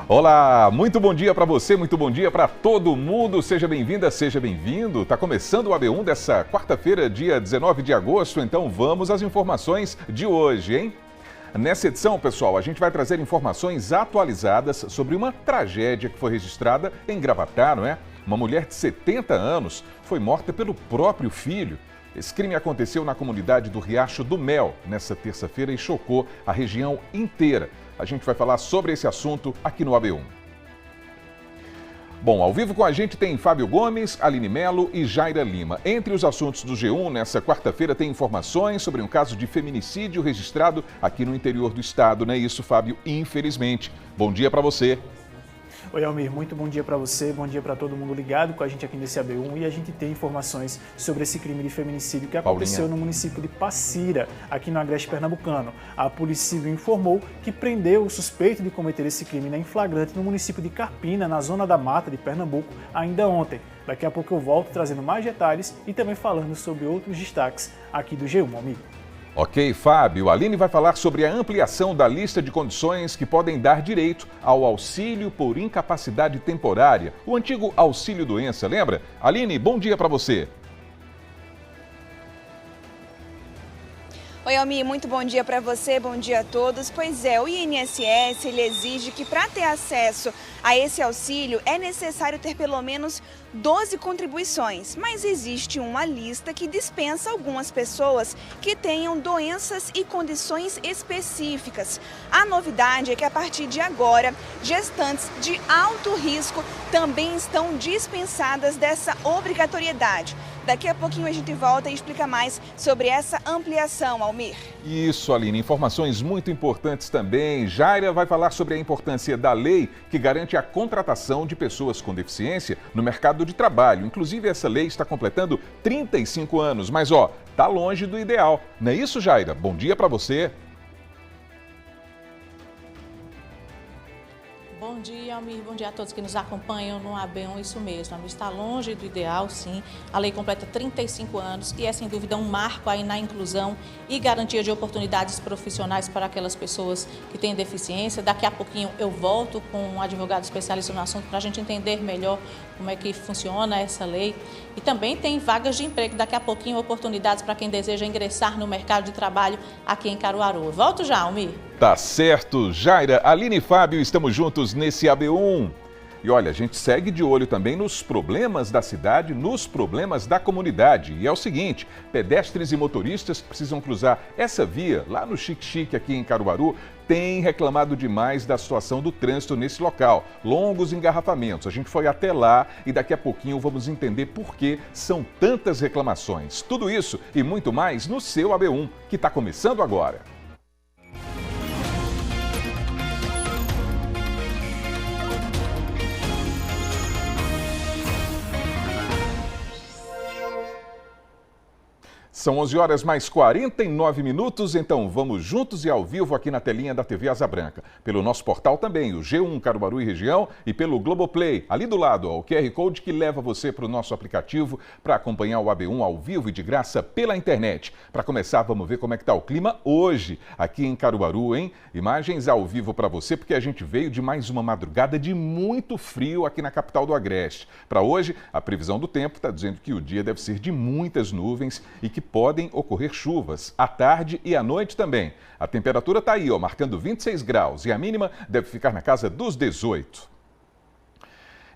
Olá, muito bom dia para você, muito bom dia para todo mundo. Seja bem-vinda, seja bem-vindo. Tá começando o AB1 dessa quarta-feira, dia 19 de agosto. Então vamos às informações de hoje, hein? Nessa edição, pessoal, a gente vai trazer informações atualizadas sobre uma tragédia que foi registrada em Gravatá, não é? Uma mulher de 70 anos foi morta pelo próprio filho. Esse crime aconteceu na comunidade do Riacho do Mel nesta terça-feira e chocou a região inteira. A gente vai falar sobre esse assunto aqui no AB1. Bom, ao vivo com a gente tem Fábio Gomes, Aline Melo e Jaira Lima. Entre os assuntos do G1, nessa quarta-feira tem informações sobre um caso de feminicídio registrado aqui no interior do estado, não é isso, Fábio? Infelizmente. Bom dia para você. Oi, Almir, muito bom dia para você, bom dia para todo mundo ligado com a gente aqui nesse AB1 e a gente tem informações sobre esse crime de feminicídio que aconteceu no município de Passira, aqui no Agreste Pernambucano. A Polícia Civil informou que prendeu o suspeito de cometer esse crime em flagrante no município de Carpina, na Zona da Mata de Pernambuco, ainda ontem. Daqui a pouco eu volto trazendo mais detalhes e também falando sobre outros destaques aqui do G1, Almir. Ok, Fábio. A Aline vai falar sobre a ampliação da lista de condições que podem dar direito ao auxílio por incapacidade temporária, o antigo auxílio-doença, lembra? Aline, bom dia para você. Oi, Almir, muito bom dia para você, bom dia a todos. Pois é, o INSS ele exige que para ter acesso a esse auxílio é necessário ter pelo menos 12 contribuições, mas existe uma lista que dispensa algumas pessoas que tenham doenças e condições específicas. A novidade é que a partir de agora, gestantes de alto risco também estão dispensadas dessa obrigatoriedade. Daqui a pouquinho a gente volta e explica mais sobre essa ampliação, Almir. Isso, Aline. Informações muito importantes também. Jaira vai falar sobre a importância da lei que garante a contratação de pessoas com deficiência no mercado de trabalho. Inclusive, essa lei está completando 35 anos, mas tá longe do ideal. Não é isso, Jaira? Bom dia para você. Bom dia, Almir. Bom dia a todos que nos acompanham no AB1. Isso mesmo, Almir, está longe do ideal, sim. A lei completa 35 anos e é, sem dúvida, um marco aí na inclusão e garantia de oportunidades profissionais para aquelas pessoas que têm deficiência. Daqui a pouquinho eu volto com um advogado especialista no assunto para a gente entender melhor como é que funciona essa lei. E também tem vagas de emprego. Daqui a pouquinho, oportunidades para quem deseja ingressar no mercado de trabalho aqui em Caruaru. Volto já, Almir. Tá certo, Jaira, Aline e Fábio, estamos juntos nesse AB1. E olha, a gente segue de olho também nos problemas da cidade, nos problemas da comunidade. E é o seguinte, pedestres e motoristas que precisam cruzar essa via lá no Xique-Xique aqui em Caruaru têm reclamado demais da situação do trânsito nesse local. Longos engarrafamentos. A gente foi até lá e daqui a pouquinho vamos entender por que são tantas reclamações. Tudo isso e muito mais no seu AB1, que está começando agora. São 11 horas mais 49 minutos, então vamos juntos e ao vivo aqui na telinha da TV Asa Branca. Pelo nosso portal também, o G1 Caruaru e Região, e pelo Globoplay, ali do lado, o QR Code que leva você para o nosso aplicativo para acompanhar o AB1 ao vivo e de graça pela internet. Para começar, vamos ver como é que está o clima hoje aqui em Caruaru, hein? Imagens ao vivo para você, porque a gente veio de mais uma madrugada de muito frio aqui na capital do Agreste. Para hoje, a previsão do tempo está dizendo que o dia deve ser de muitas nuvens e que podem ocorrer chuvas à tarde e à noite também. A temperatura está aí, marcando 26 graus e a mínima deve ficar na casa dos 18.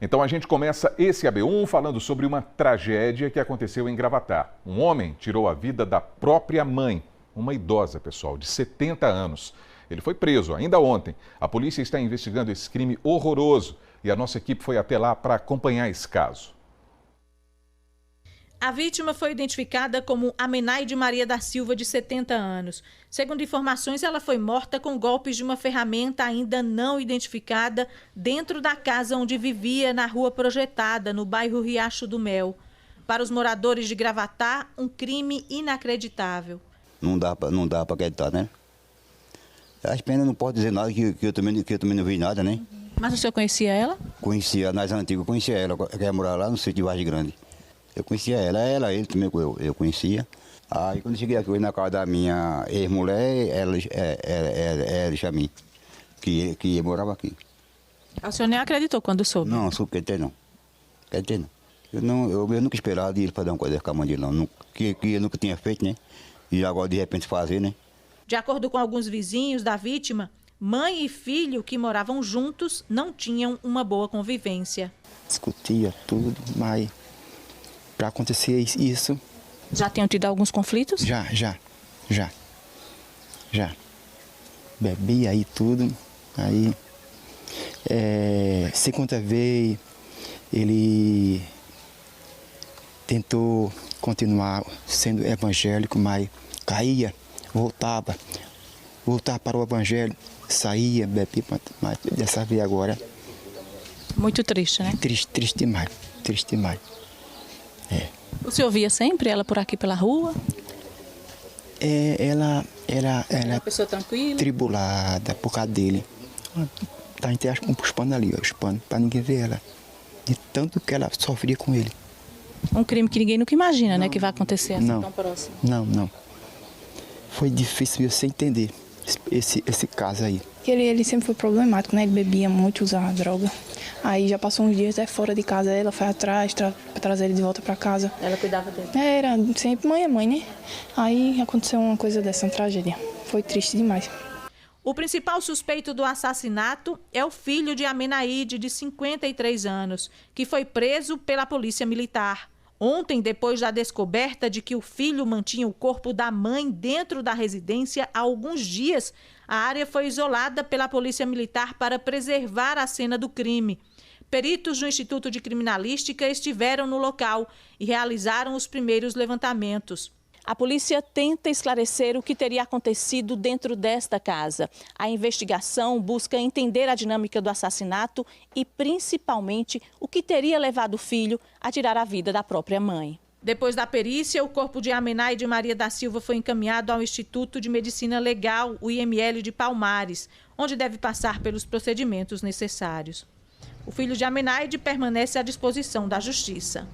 Então a gente começa esse AB1 falando sobre uma tragédia que aconteceu em Gravatá. Um homem tirou a vida da própria mãe, uma idosa, pessoal, de 70 anos. Ele foi preso ainda ontem. A polícia está investigando esse crime horroroso e a nossa equipe foi até lá para acompanhar esse caso. A vítima foi identificada como Amenaide Maria da Silva, de 70 anos. Segundo informações, ela foi morta com golpes de uma ferramenta ainda não identificada dentro da casa onde vivia, na Rua Projetada, no bairro Riacho do Mel. Para os moradores de Gravatá, um crime inacreditável. Não dá para acreditar, né? As penas não pode dizer nada, que eu também não vi nada, né? Mas o senhor conhecia ela? Conhecia, nas antigas, conhecia ela, que ia morar lá no sítio de Vargem Grande. Eu conhecia ela, ele também eu conhecia. Aí quando cheguei aqui hoje na casa da minha ex-mulher, ela disse a mim que morava aqui. O senhor nem acreditou quando soube? Não, sou acreditei não. Acreditei não. Eu nunca esperava de ele fazer uma coisa com a mãe dele, não. Que eu nunca tinha feito, né? E agora de repente fazer, né? De acordo com alguns vizinhos da vítima, mãe e filho que moravam juntos não tinham uma boa convivência. Discutia tudo, mas para acontecer isso... Já tinham tido alguns conflitos? Já. Bebia aí tudo, aí... segunda vez ele tentou continuar sendo evangélico, mas caía, voltava para o evangelho, saía, bebia, mas dessa vez agora... Muito triste, né? Triste demais. O senhor via sempre ela por aqui pela rua? Ela Era uma pessoa tranquila? Tribulada por causa dele. A gente acha os panos ali, os panos, para ninguém ver ela. De tanto que ela sofria com ele. Um crime que ninguém nunca imagina, né? Que vai acontecer assim tão próximo. Não. Foi difícil você entender esse caso aí. Ele sempre foi problemático, né? Ele bebia muito, usava droga. Aí já passou uns dias até fora de casa, ela foi atrás para trazer ele de volta para casa. Ela cuidava dele? Era sempre mãe é mãe, né? Aí aconteceu uma coisa dessa, uma tragédia. Foi triste demais. O principal suspeito do assassinato é o filho de Amenaide, de 53 anos, que foi preso pela Polícia Militar. Ontem, depois da descoberta de que o filho mantinha o corpo da mãe dentro da residência há alguns dias, a área foi isolada pela Polícia Militar para preservar a cena do crime. Peritos do Instituto de Criminalística estiveram no local e realizaram os primeiros levantamentos. A polícia tenta esclarecer o que teria acontecido dentro desta casa. A investigação busca entender a dinâmica do assassinato e, principalmente, o que teria levado o filho a tirar a vida da própria mãe. Depois da perícia, o corpo de Amenaide Maria da Silva foi encaminhado ao Instituto de Medicina Legal, o IML de Palmares, onde deve passar pelos procedimentos necessários. O filho de Amenaide permanece à disposição da Justiça.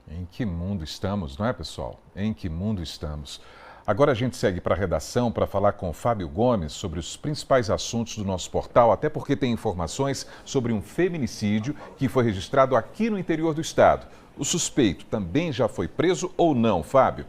Em que mundo estamos, não é, pessoal? Em que mundo estamos? Agora a gente segue para a redação para falar com o Fábio Gomes sobre os principais assuntos do nosso portal, até porque tem informações sobre um feminicídio que foi registrado aqui no interior do estado. O suspeito também já foi preso ou não, Fábio?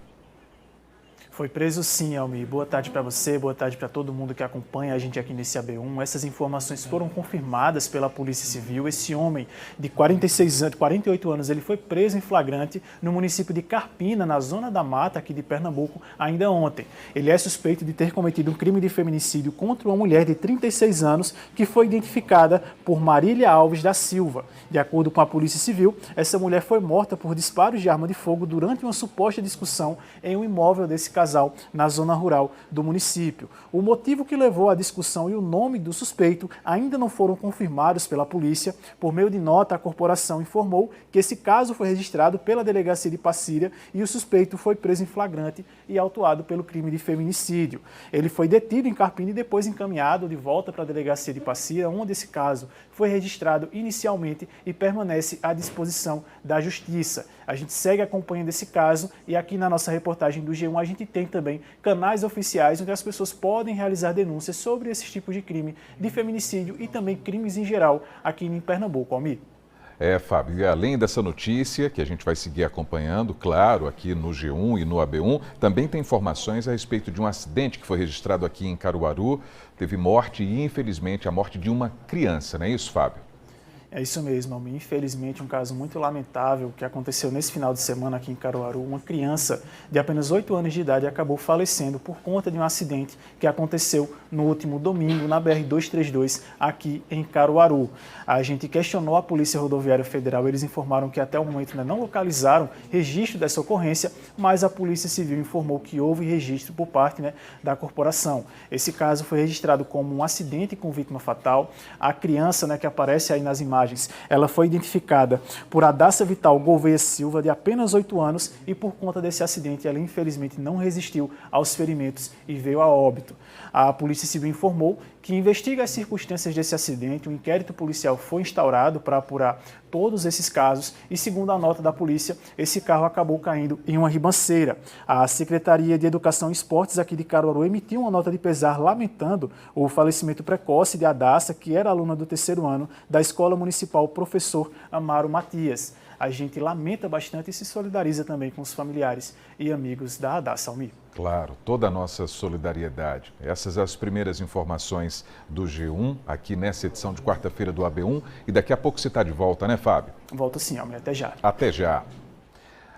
Foi preso sim, Almir. Boa tarde para você, boa tarde para todo mundo que acompanha a gente aqui nesse AB1. Essas informações foram confirmadas pela Polícia Civil. Esse homem de 48 anos, ele foi preso em flagrante no município de Carpina, na Zona da Mata, aqui de Pernambuco, ainda ontem. Ele é suspeito de ter cometido um crime de feminicídio contra uma mulher de 36 anos, que foi identificada por Marília Alves da Silva. De acordo com a Polícia Civil, essa mulher foi morta por disparos de arma de fogo durante uma suposta discussão em um imóvel desse casal na zona rural do município. O motivo que levou à discussão e o nome do suspeito ainda não foram confirmados pela polícia. Por meio de nota, a corporação informou que esse caso foi registrado pela delegacia de Passira e o suspeito foi preso em flagrante e autuado pelo crime de feminicídio. Ele foi detido em Carpina e depois encaminhado de volta para a delegacia de Passira, onde esse caso foi registrado inicialmente e permanece à disposição da Justiça. A gente segue acompanhando esse caso e aqui na nossa reportagem do G1 a gente tem também canais oficiais onde as pessoas podem realizar denúncias sobre esses tipos de crime de feminicídio e também crimes em geral aqui em Pernambuco, Almir. Fábio, e além dessa notícia, que a gente vai seguir acompanhando, claro, aqui no G1 e no AB1, também tem informações a respeito de um acidente que foi registrado aqui em Caruaru. Teve morte e, infelizmente, a morte de uma criança, não é isso, Fábio? É isso mesmo, Almir. Infelizmente, um caso muito lamentável que aconteceu nesse final de semana aqui em Caruaru. Uma criança de apenas 8 anos de idade acabou falecendo por conta de um acidente que aconteceu no último domingo na BR-232 aqui em Caruaru. A gente questionou a Polícia Rodoviária Federal. Eles informaram que até o momento não localizaram registro dessa ocorrência, mas a Polícia Civil informou que houve registro por parte da corporação. Esse caso foi registrado como um acidente com vítima fatal. A criança que aparece aí nas imagens, ela foi identificada por Adassa Vital Gouveia Silva, de apenas 8 anos, e por conta desse acidente ela infelizmente não resistiu aos ferimentos e veio a óbito. A Polícia Civil informou que investiga as circunstâncias desse acidente. Um inquérito policial foi instaurado para apurar todos esses casos e, segundo a nota da polícia, esse carro acabou caindo em uma ribanceira. A Secretaria de Educação e Esportes aqui de Caruaru emitiu uma nota de pesar lamentando o falecimento precoce de Adassa, que era aluna do 3º ano da Escola Municipal Professor Amaro Matias. A gente lamenta bastante e se solidariza também com os familiares e amigos da Adassa, Almir. Claro, toda a nossa solidariedade. Essas as primeiras informações do G1, aqui nessa edição de quarta-feira do AB1. E daqui a pouco você está de volta, né, Fábio? Volto sim, Almir. Até já. Até já.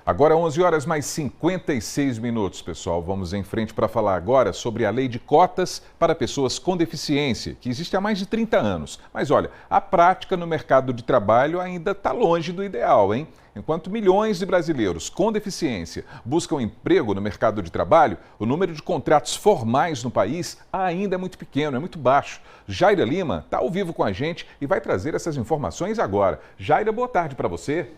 Agora 11 horas mais 56 minutos, pessoal. Vamos em frente para falar agora sobre a lei de cotas para pessoas com deficiência, que existe há mais de 30 anos. Mas olha, a prática no mercado de trabalho ainda está longe do ideal, hein? Enquanto milhões de brasileiros com deficiência buscam emprego no mercado de trabalho, o número de contratos formais no país ainda é muito pequeno, é muito baixo. Jaira Lima está ao vivo com a gente e vai trazer essas informações agora. Jaira, boa tarde para você.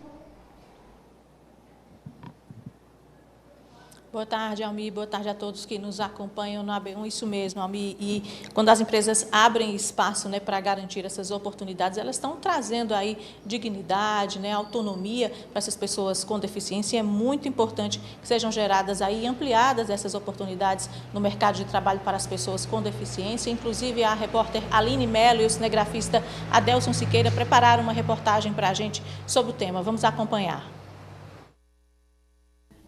Boa tarde, Almir. Boa tarde a todos que nos acompanham no AB1. Isso mesmo, Almir. E quando as empresas abrem espaço, né, para garantir essas oportunidades, elas estão trazendo aí dignidade, né, autonomia para essas pessoas com deficiência. E é muito importante que sejam geradas aí, ampliadas essas oportunidades no mercado de trabalho para as pessoas com deficiência. Inclusive, a repórter Aline Mello e o cinegrafista Adelson Siqueira prepararam uma reportagem para a gente sobre o tema. Vamos acompanhar.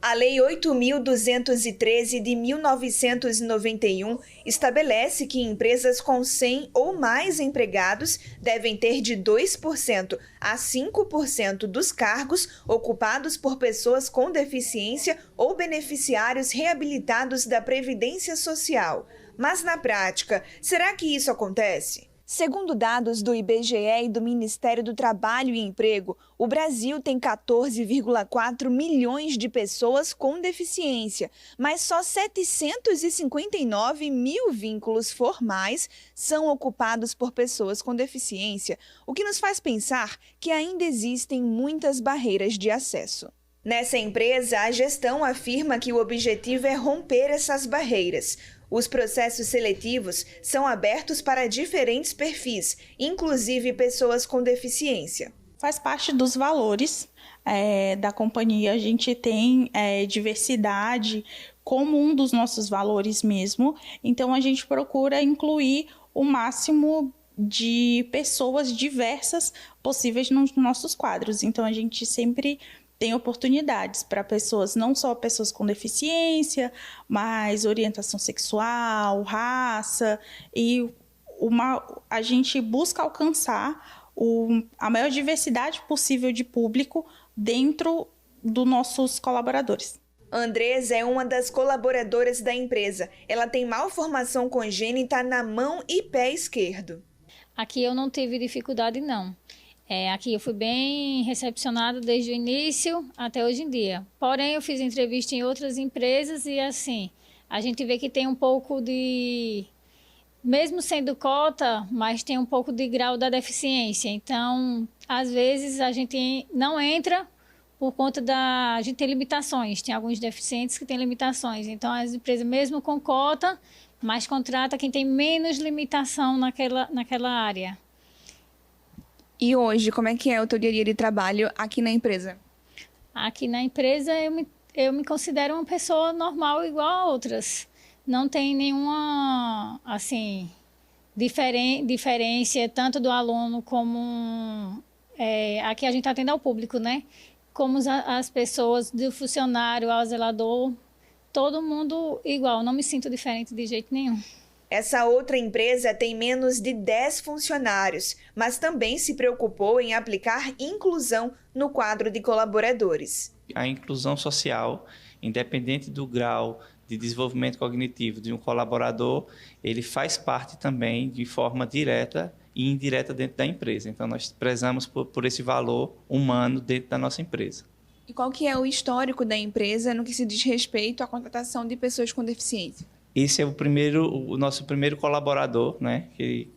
A Lei 8.213 de 1991 estabelece que empresas com 100 ou mais empregados devem ter de 2% a 5% dos cargos ocupados por pessoas com deficiência ou beneficiários reabilitados da Previdência Social. Mas na prática, será que isso acontece? Segundo dados do IBGE e do Ministério do Trabalho e Emprego, o Brasil tem 14,4 milhões de pessoas com deficiência, mas só 759 mil vínculos formais são ocupados por pessoas com deficiência, o que nos faz pensar que ainda existem muitas barreiras de acesso. Nessa empresa, a gestão afirma que o objetivo é romper essas barreiras. Os processos seletivos são abertos para diferentes perfis, inclusive pessoas com deficiência. Faz parte dos valores da companhia. A gente tem diversidade como um dos nossos valores mesmo. Então, a gente procura incluir o máximo de pessoas diversas possíveis nos nossos quadros. Então, a gente sempre tem oportunidades para pessoas, não só pessoas com deficiência, mas orientação sexual, raça, e a gente busca alcançar a maior diversidade possível de público dentro dos nossos colaboradores. Andresa é uma das colaboradoras da empresa. Ela tem malformação congênita na mão e pé esquerdo. Aqui eu não tive dificuldade, não. Aqui eu fui bem recepcionada desde o início até hoje em dia. Porém, eu fiz entrevista em outras empresas e, assim, a gente vê que tem um pouco de... Mesmo sendo cota, mas tem um pouco de grau da deficiência. Então, às vezes, a gente não entra por conta da... A gente tem limitações. Tem alguns deficientes que têm limitações. Então, as empresas, mesmo com cota, mas contrata quem tem menos limitação naquela área. E hoje, como é que é o teu dia a dia de trabalho aqui na empresa? Aqui na empresa, eu me considero uma pessoa normal igual a outras. Não tem nenhuma, assim, diferença, tanto do aluno como... aqui a gente atende ao público, né? Como as pessoas, do funcionário ao zelador, todo mundo igual. Não me sinto diferente de jeito nenhum. Essa outra empresa tem menos de 10 funcionários, mas também se preocupou em aplicar inclusão no quadro de colaboradores. A inclusão social, independente do grau de desenvolvimento cognitivo de um colaborador, ele faz parte também de forma direta e indireta dentro da empresa. Então, nós prezamos por esse valor humano dentro da nossa empresa. E qual que é o histórico da empresa no que se diz respeito à contratação de pessoas com deficiência? Esse é o nosso primeiro colaborador, né? Que,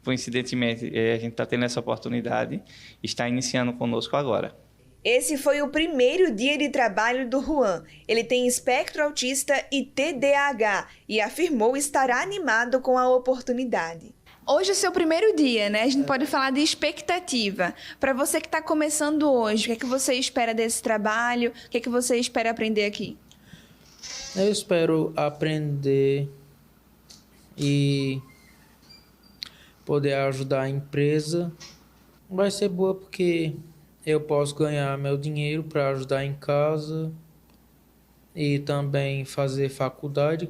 coincidentemente, a gente está tendo essa oportunidade, está iniciando conosco agora. Esse foi o primeiro dia de trabalho do Juan. Ele tem espectro autista e TDAH e afirmou estar animado com a oportunidade. Hoje é seu primeiro dia, né? A gente pode falar de expectativa. Para você que está começando hoje, o que é que você espera desse trabalho? O que é que você espera aprender aqui? Eu espero aprender e poder ajudar a empresa. Vai ser boa porque eu posso ganhar meu dinheiro para ajudar em casa e também fazer faculdade.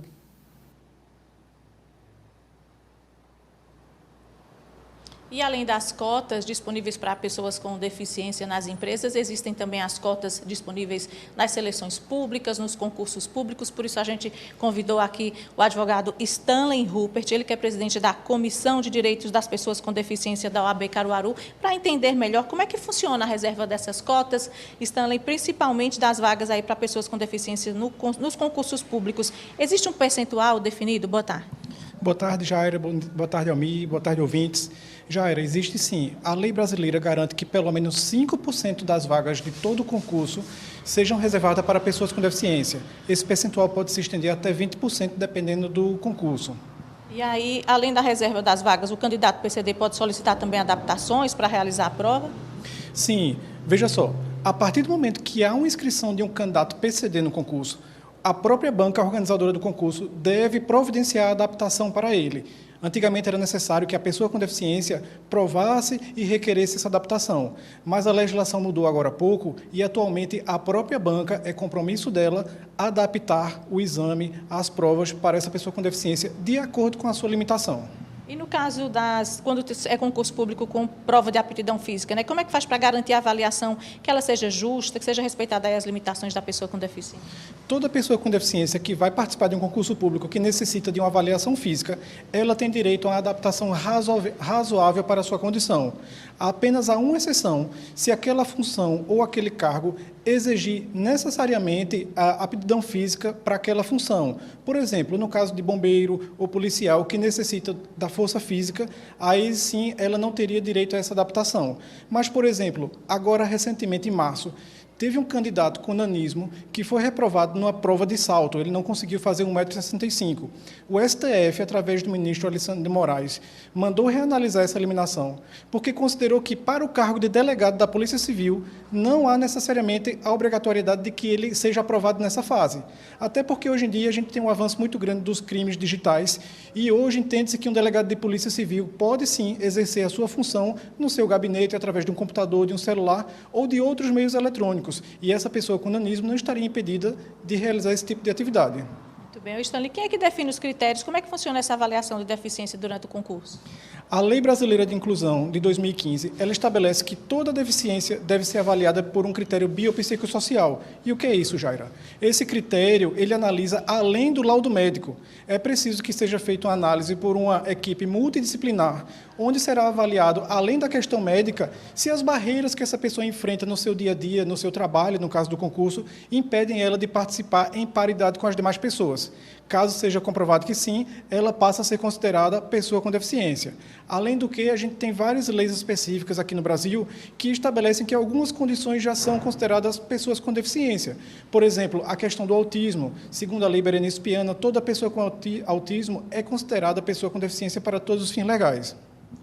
E além das cotas disponíveis para pessoas com deficiência nas empresas, existem também as cotas disponíveis nas seleções públicas, nos concursos públicos. Por isso a gente convidou aqui o advogado Stanley Rupert, ele que é presidente da Comissão de Direitos das Pessoas com Deficiência da OAB Caruaru, para entender melhor como é que funciona a reserva dessas cotas, Stanley, principalmente das vagas aí para pessoas com deficiência nos concursos públicos. Existe um percentual definido? Boa tarde. Boa tarde, Jaira. Boa tarde, Almi. Boa tarde, ouvintes. Jaira, existe sim. A lei brasileira garante que pelo menos 5% das vagas de todo o concurso sejam reservadas para pessoas com deficiência. Esse percentual pode se estender até 20%, dependendo do concurso. E aí, além da reserva das vagas, o candidato PCD pode solicitar também adaptações para realizar a prova? Sim. Veja só, a partir do momento que há uma inscrição de um candidato PCD no concurso, a própria banca organizadora do concurso deve providenciar a adaptação para ele. Antigamente era necessário que a pessoa com deficiência provasse e requeresse essa adaptação, mas a legislação mudou agora há pouco e atualmente a própria banca é compromisso dela adaptar o exame, as provas para essa pessoa com deficiência de acordo com a sua limitação. E no caso quando é concurso público com prova de aptidão física, né? Como é que faz para garantir a avaliação, que ela seja justa, que seja respeitada aí as limitações da pessoa com deficiência? Toda pessoa com deficiência que vai participar de um concurso público que necessita de uma avaliação física, ela tem direito a uma adaptação razoável para a sua condição. Apenas há uma exceção, se aquela função ou aquele cargo exigir necessariamente a aptidão física para aquela função. Por exemplo, no caso de bombeiro ou policial que necessita da força física, aí sim ela não teria direito a essa adaptação. Mas, por exemplo, agora recentemente em março, teve um candidato com nanismo que foi reprovado numa prova de salto. Ele não conseguiu fazer 1,65 m. O STF, através do ministro Alexandre de Moraes, mandou reanalisar essa eliminação, porque considerou que, para o cargo de delegado da Polícia Civil, não há necessariamente a obrigatoriedade de que ele seja aprovado nessa fase. Até porque, hoje em dia, a gente tem um avanço muito grande dos crimes digitais e hoje entende-se que um delegado de Polícia Civil pode, sim, exercer a sua função no seu gabinete, através de um computador, de um celular ou de outros meios eletrônicos. E essa pessoa com nanismo não estaria impedida de realizar esse tipo de atividade. Muito bem. Stanley, quem é que define os critérios? Como é que funciona essa avaliação de deficiência durante o concurso? A Lei Brasileira de Inclusão, de 2015, ela estabelece que toda deficiência deve ser avaliada por um critério biopsicossocial. E o que é isso, Jaira? Esse critério, ele analisa além do laudo médico. É preciso que seja feita uma análise por uma equipe multidisciplinar, onde será avaliado, além da questão médica, se as barreiras que essa pessoa enfrenta no seu dia a dia, no seu trabalho, no caso do concurso, impedem ela de participar em paridade com as demais pessoas. Caso seja comprovado que sim, ela passa a ser considerada pessoa com deficiência. Além do que, a gente tem várias leis específicas aqui no Brasil que estabelecem que algumas condições já são consideradas pessoas com deficiência. Por exemplo, a questão do autismo. Segundo a Lei Berenice Piana, toda pessoa com autismo é considerada pessoa com deficiência para todos os fins legais.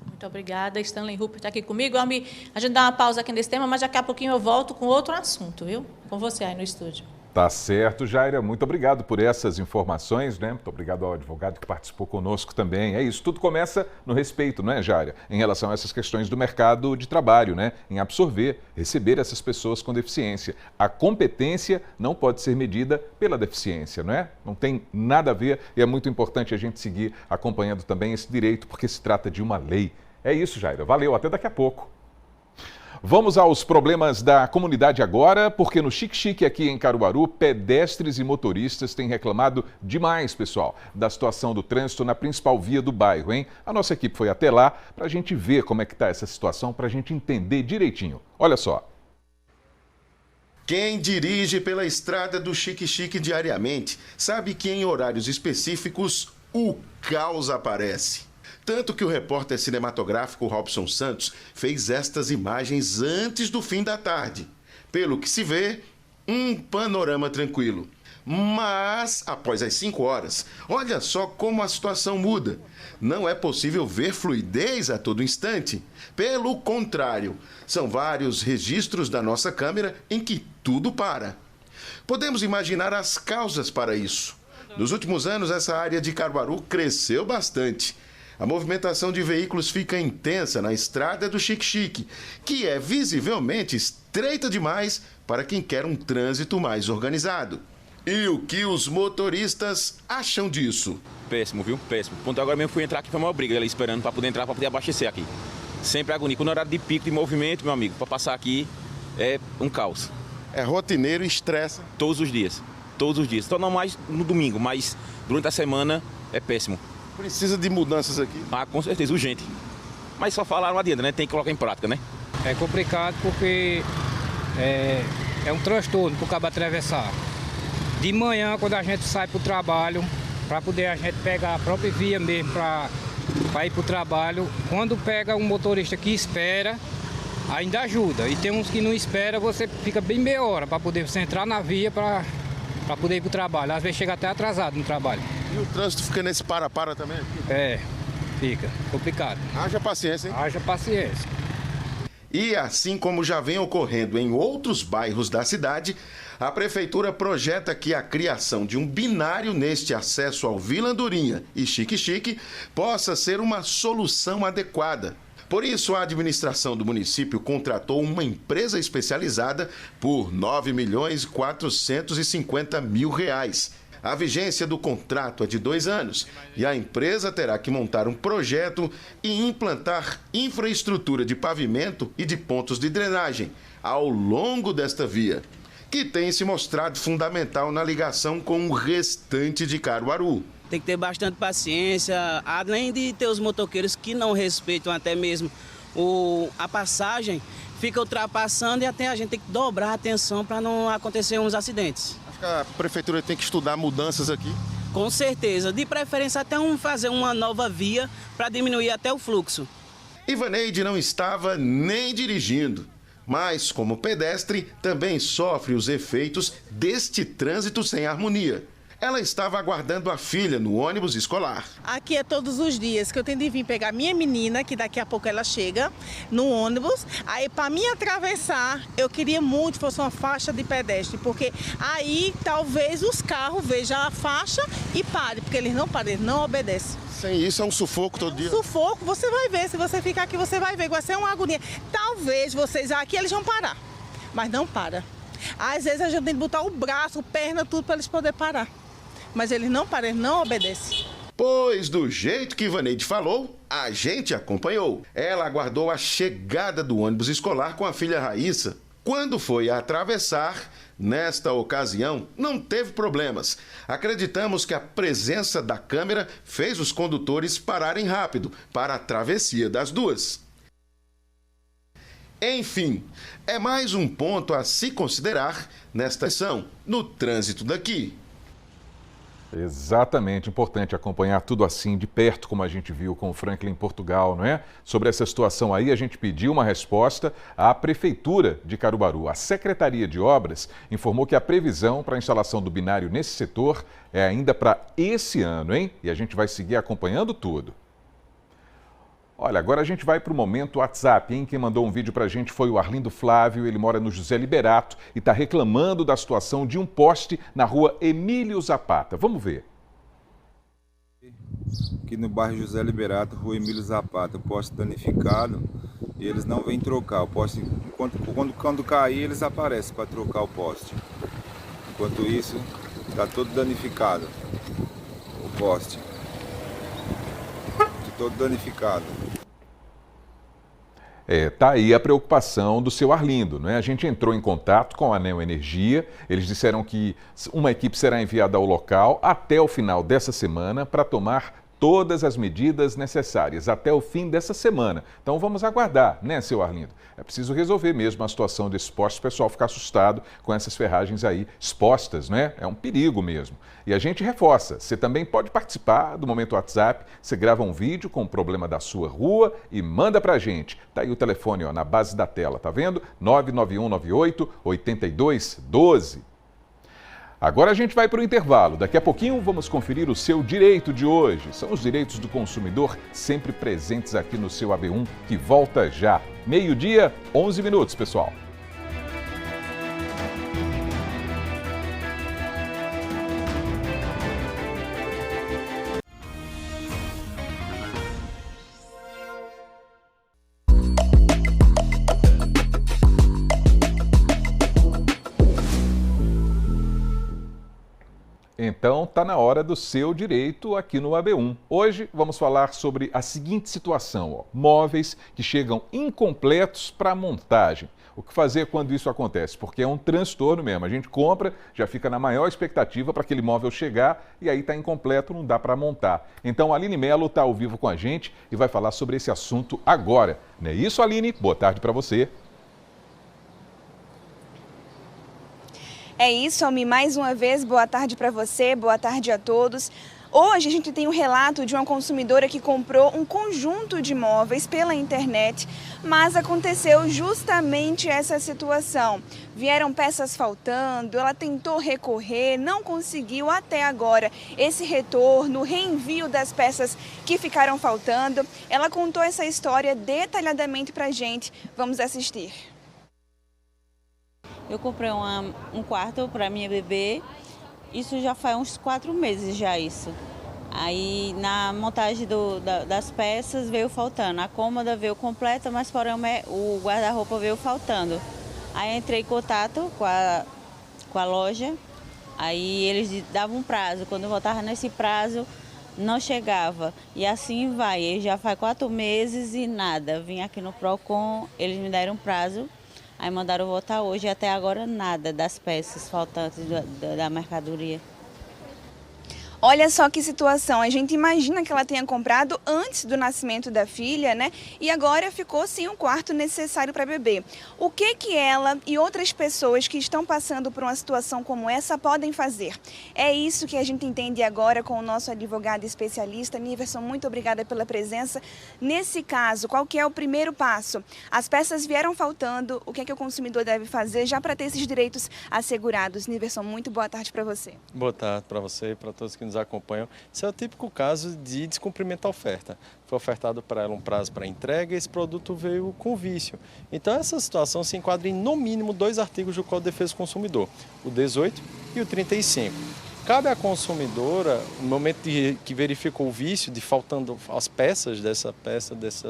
Muito obrigada. Stanley Rupert está aqui comigo. Almi, a gente dá uma pausa aqui nesse tema, mas daqui a pouquinho eu volto com outro assunto, viu? Com você aí no estúdio. Tá certo, Jaira. Muito obrigado por essas informações, né? Muito obrigado ao advogado que participou conosco também. É isso, tudo começa no respeito, não é, Jaira? Em relação a essas questões do mercado de trabalho, né? Em absorver, receber essas pessoas com deficiência. A competência não pode ser medida pela deficiência, não é? Não tem nada a ver e é muito importante a gente seguir acompanhando também esse direito, porque se trata de uma lei. É isso, Jaira. Valeu, até daqui a pouco. Vamos aos problemas da comunidade agora, porque no Xique-Xique aqui em Caruaru, pedestres e motoristas têm reclamado demais, pessoal, da situação do trânsito na principal via do bairro, hein? A nossa equipe foi até lá para a gente ver como é que está essa situação, para a gente entender direitinho. Olha só. Quem dirige pela estrada do Xique-Xique diariamente sabe que em horários específicos o caos aparece. Tanto que o repórter cinematográfico Robson Santos fez estas imagens antes do fim da tarde. Pelo que se vê, um panorama tranquilo. Mas, após as 5 horas, olha só como a situação muda. Não é possível ver fluidez a todo instante. Pelo contrário, são vários registros da nossa câmera em que tudo para. Podemos imaginar as causas para isso. Nos últimos anos, essa área de Caruaru cresceu bastante. A movimentação de veículos fica intensa na estrada do Xique-Xique, que é visivelmente estreita demais para quem quer um trânsito mais organizado. E o que os motoristas acham disso? Péssimo, viu? Péssimo. Ponto agora mesmo fui entrar aqui, foi uma briga ali esperando para poder entrar, para poder abastecer aqui. Sempre agonia. Quando é horário de pico de movimento, meu amigo, para passar aqui é um caos. É rotineiro e estressa? Todos os dias. Todos os dias. Só não mais no domingo, mas durante a semana é péssimo. Precisa de mudanças aqui? Ah, com certeza, urgente. Mas só falar não adianta, né? Tem que colocar em prática, né? É complicado porque é um transtorno para o cabo atravessar. De manhã, quando a gente sai para o trabalho, para poder a gente pegar a própria via mesmo para ir para o trabalho, quando pega um motorista que espera, ainda ajuda. E tem uns que não espera, você fica bem meia hora para poder você entrar na via para poder ir para o trabalho. Às vezes chega até atrasado no trabalho. E o trânsito fica nesse para-para também? É, fica complicado. Haja paciência, hein? Haja paciência. E assim como já vem ocorrendo em outros bairros da cidade, a Prefeitura projeta que a criação de um binário neste acesso ao Vila Andorinha e Xique-Xique possa ser uma solução adequada. Por isso, a administração do município contratou uma empresa especializada por R$ 9.450.000. A vigência do contrato é de 2 anos e a empresa terá que montar um projeto e implantar infraestrutura de pavimento e de pontos de drenagem ao longo desta via, que tem se mostrado fundamental na ligação com o restante de Caruaru. Tem que ter bastante paciência, além de ter os motoqueiros que não respeitam até mesmo a passagem, fica ultrapassando e até a gente tem que dobrar a atenção para não acontecer uns acidentes. Acho que a Prefeitura tem que estudar mudanças aqui. Com certeza, de preferência até fazer uma nova via para diminuir até o fluxo. Ivaneide não estava nem dirigindo, mas como pedestre também sofre os efeitos deste trânsito sem harmonia. Ela estava aguardando a filha no ônibus escolar. Aqui é todos os dias que eu tenho de vir pegar minha menina, que daqui a pouco ela chega, no ônibus. Aí, para mim atravessar, eu queria muito que fosse uma faixa de pedestre, porque aí talvez os carros vejam a faixa e parem, porque eles não param, eles não obedecem. Sem isso é um sufoco todo dia? Sufoco, você vai ver, se você ficar aqui, você vai ver, vai ser uma agonia. Talvez vocês aqui, eles vão parar, mas não para. Às vezes a gente tem que botar o braço, perna, tudo para eles poderem parar. Mas eles não param, eles não obedecem. Pois, do jeito que Ivaneide falou, a gente acompanhou. Ela aguardou a chegada do ônibus escolar com a filha Raíssa. Quando foi atravessar, nesta ocasião, não teve problemas. Acreditamos que a presença da câmera fez os condutores pararem rápido para a travessia das duas. Enfim, é mais um ponto a se considerar nesta ação, no trânsito daqui. Exatamente, importante acompanhar tudo assim de perto, como a gente viu com o Franklin em Portugal, não é? Sobre essa situação aí, a gente pediu uma resposta à Prefeitura de Caruaru. A Secretaria de Obras informou que a previsão para a instalação do binário nesse setor é ainda para esse ano, hein? E a gente vai seguir acompanhando tudo. Olha, agora a gente vai para o Momento WhatsApp, hein? Quem mandou um vídeo para a gente foi o Arlindo Flávio, ele mora no José Liberato e está reclamando da situação de um poste na rua Emílio Zapata. Vamos ver. Aqui no bairro José Liberato, rua Emílio Zapata, o poste danificado e eles não vêm trocar. O poste, quando cair, eles aparecem para trocar o poste. Enquanto isso, está todo danificado o poste. Todo danificado. Tá aí a preocupação do seu Arlindo, não é? A gente entrou em contato com a Anel Energia, eles disseram que uma equipe será enviada ao local até o final dessa semana para tomar todas as medidas necessárias até o fim dessa semana. Então vamos aguardar, né, seu Arlindo? É preciso resolver mesmo a situação desse poste, o pessoal ficar assustado com essas ferragens aí expostas, né? É um perigo mesmo. E a gente reforça, você também pode participar do Momento WhatsApp, você grava um vídeo com o problema da sua rua e manda pra gente. Tá aí o telefone, ó, na base da tela, tá vendo? 99198-8212. Agora a gente vai para o intervalo. Daqui a pouquinho vamos conferir o seu direito de hoje. São os direitos do consumidor sempre presentes aqui no seu AB1, que volta já. 12h, 11 minutos, pessoal. Então, está na hora do seu direito aqui no AB1. Hoje vamos falar sobre a seguinte situação: móveis que chegam incompletos para montagem. O que fazer quando isso acontece? Porque é um transtorno mesmo. A gente compra, já fica na maior expectativa para aquele móvel chegar e aí está incompleto, não dá para montar. Então, a Aline Mello está ao vivo com a gente e vai falar sobre esse assunto agora. Não é isso, Aline? Boa tarde para você. É isso, Almi, mais uma vez, boa tarde para você, boa tarde a todos. Hoje a gente tem um relato de uma consumidora que comprou um conjunto de móveis pela internet, mas aconteceu justamente essa situação. Vieram peças faltando, ela tentou recorrer, não conseguiu até agora esse retorno, reenvio das peças que ficaram faltando. Ela contou essa história detalhadamente para a gente. Vamos assistir. Eu comprei um quarto para minha bebê, isso já faz uns 4 meses já isso. Aí na montagem das peças veio faltando, a cômoda veio completa, mas porém o guarda-roupa veio faltando. Aí entrei em contato com a loja, aí eles davam um prazo, quando eu voltava nesse prazo não chegava. E assim vai, e já faz 4 meses e nada. Vim aqui no Procon, eles me deram um prazo. Aí mandaram voltar hoje e até agora nada das peças faltantes da mercadoria. Olha só que situação, a gente imagina que ela tenha comprado antes do nascimento da filha, né? E agora ficou sem o quarto necessário para bebê. O que ela e outras pessoas que estão passando por uma situação como essa podem fazer? É isso que a gente entende agora com o nosso advogado especialista. Niverson, muito obrigada pela presença. Nesse caso, qual que é o primeiro passo? As peças vieram faltando, o que o consumidor deve fazer já para ter esses direitos assegurados? Niverson, muito boa tarde para você. Boa tarde para você e para todos que nos acompanham. Esse é o típico caso de descumprimento da oferta. Foi ofertado para ela um prazo para entrega e esse produto veio com vício. Então essa situação se enquadra em no mínimo 2 artigos do Código de Defesa do Consumidor, o 18 e o 35. Cabe à consumidora, no momento que verificou o vício de faltando as peças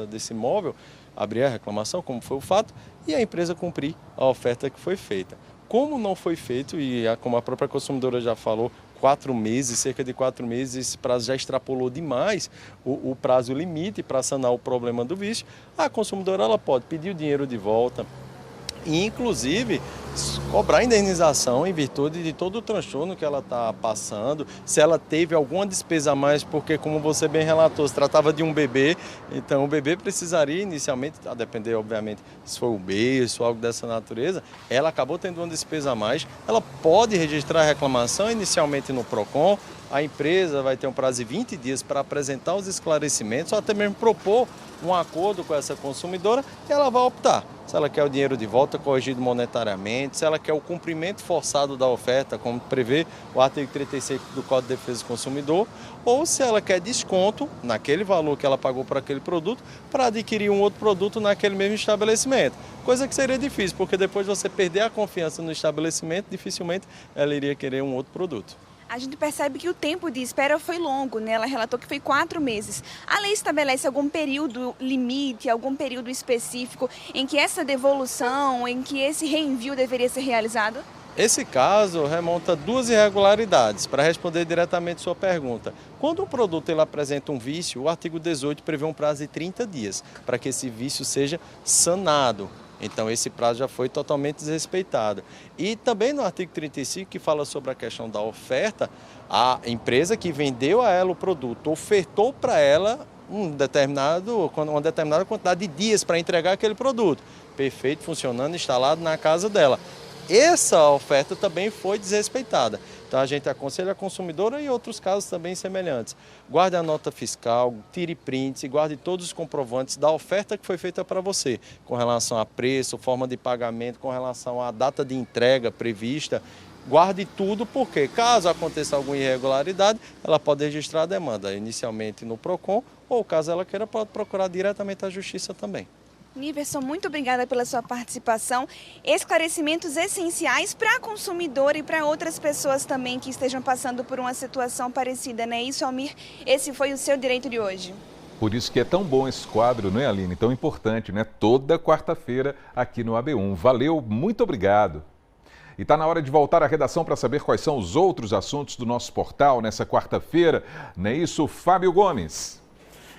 desse móvel, abrir a reclamação, como foi o fato, e a empresa cumprir a oferta que foi feita. Como não foi feito, e como a própria consumidora já falou, 4 meses, cerca de 4 meses, esse prazo já extrapolou demais o prazo limite para sanar o problema do vício, a consumidora ela pode pedir o dinheiro de volta e, inclusive, cobrar indenização em virtude de todo o transtorno que ela está passando, se ela teve alguma despesa a mais, porque, como você bem relatou, se tratava de um bebê, então o bebê precisaria inicialmente, a depender, obviamente, se for o berço ou algo dessa natureza, ela acabou tendo uma despesa a mais, ela pode registrar a reclamação inicialmente no Procon, a empresa vai ter um prazo de 20 dias para apresentar os esclarecimentos, ou até mesmo propor um acordo com essa consumidora, e ela vai optar se ela quer o dinheiro de volta corrigido monetariamente, se ela quer o cumprimento forçado da oferta, como prevê o artigo 36 do Código de Defesa do Consumidor, ou se ela quer desconto naquele valor que ela pagou para aquele produto, para adquirir um outro produto naquele mesmo estabelecimento. Coisa que seria difícil, porque depois de você perder a confiança no estabelecimento, dificilmente ela iria querer um outro produto. A gente percebe que o tempo de espera foi longo, né? Ela relatou que foi 4 meses. A lei estabelece algum período limite, algum período específico em que essa devolução, em que esse reenvio deveria ser realizado? Esse caso remonta a 2 irregularidades, para responder diretamente sua pergunta. Quando um produto ele apresenta um vício, o artigo 18 prevê um prazo de 30 dias para que esse vício seja sanado. Então esse prazo já foi totalmente desrespeitado. E também no artigo 35, que fala sobre a questão da oferta, a empresa que vendeu a ela o produto ofertou para ela uma determinada quantidade de dias para entregar aquele produto. Perfeito, funcionando, instalado na casa dela. Essa oferta também foi desrespeitada. Então a gente aconselha a consumidora e outros casos também semelhantes. Guarde a nota fiscal, tire prints e guarde todos os comprovantes da oferta que foi feita para você, com relação a preço, forma de pagamento, com relação à data de entrega prevista. guarde tudo, porque caso aconteça alguma irregularidade, ela pode registrar a demanda inicialmente no PROCON, ou caso ela queira, pode procurar diretamente a Justiça também. Niverson, muito obrigada pela sua participação. Esclarecimentos essenciais para a consumidora e para outras pessoas também que estejam passando por uma situação parecida, né? Isso, Almir, esse foi o seu Direito de hoje. Por isso que é tão bom esse quadro, não é, Aline? Tão importante, né? Toda quarta-feira aqui no AB1. Valeu, muito obrigado. E está na hora de voltar à redação para saber quais são os outros assuntos do nosso portal nessa quarta-feira. Não é isso, Fábio Gomes?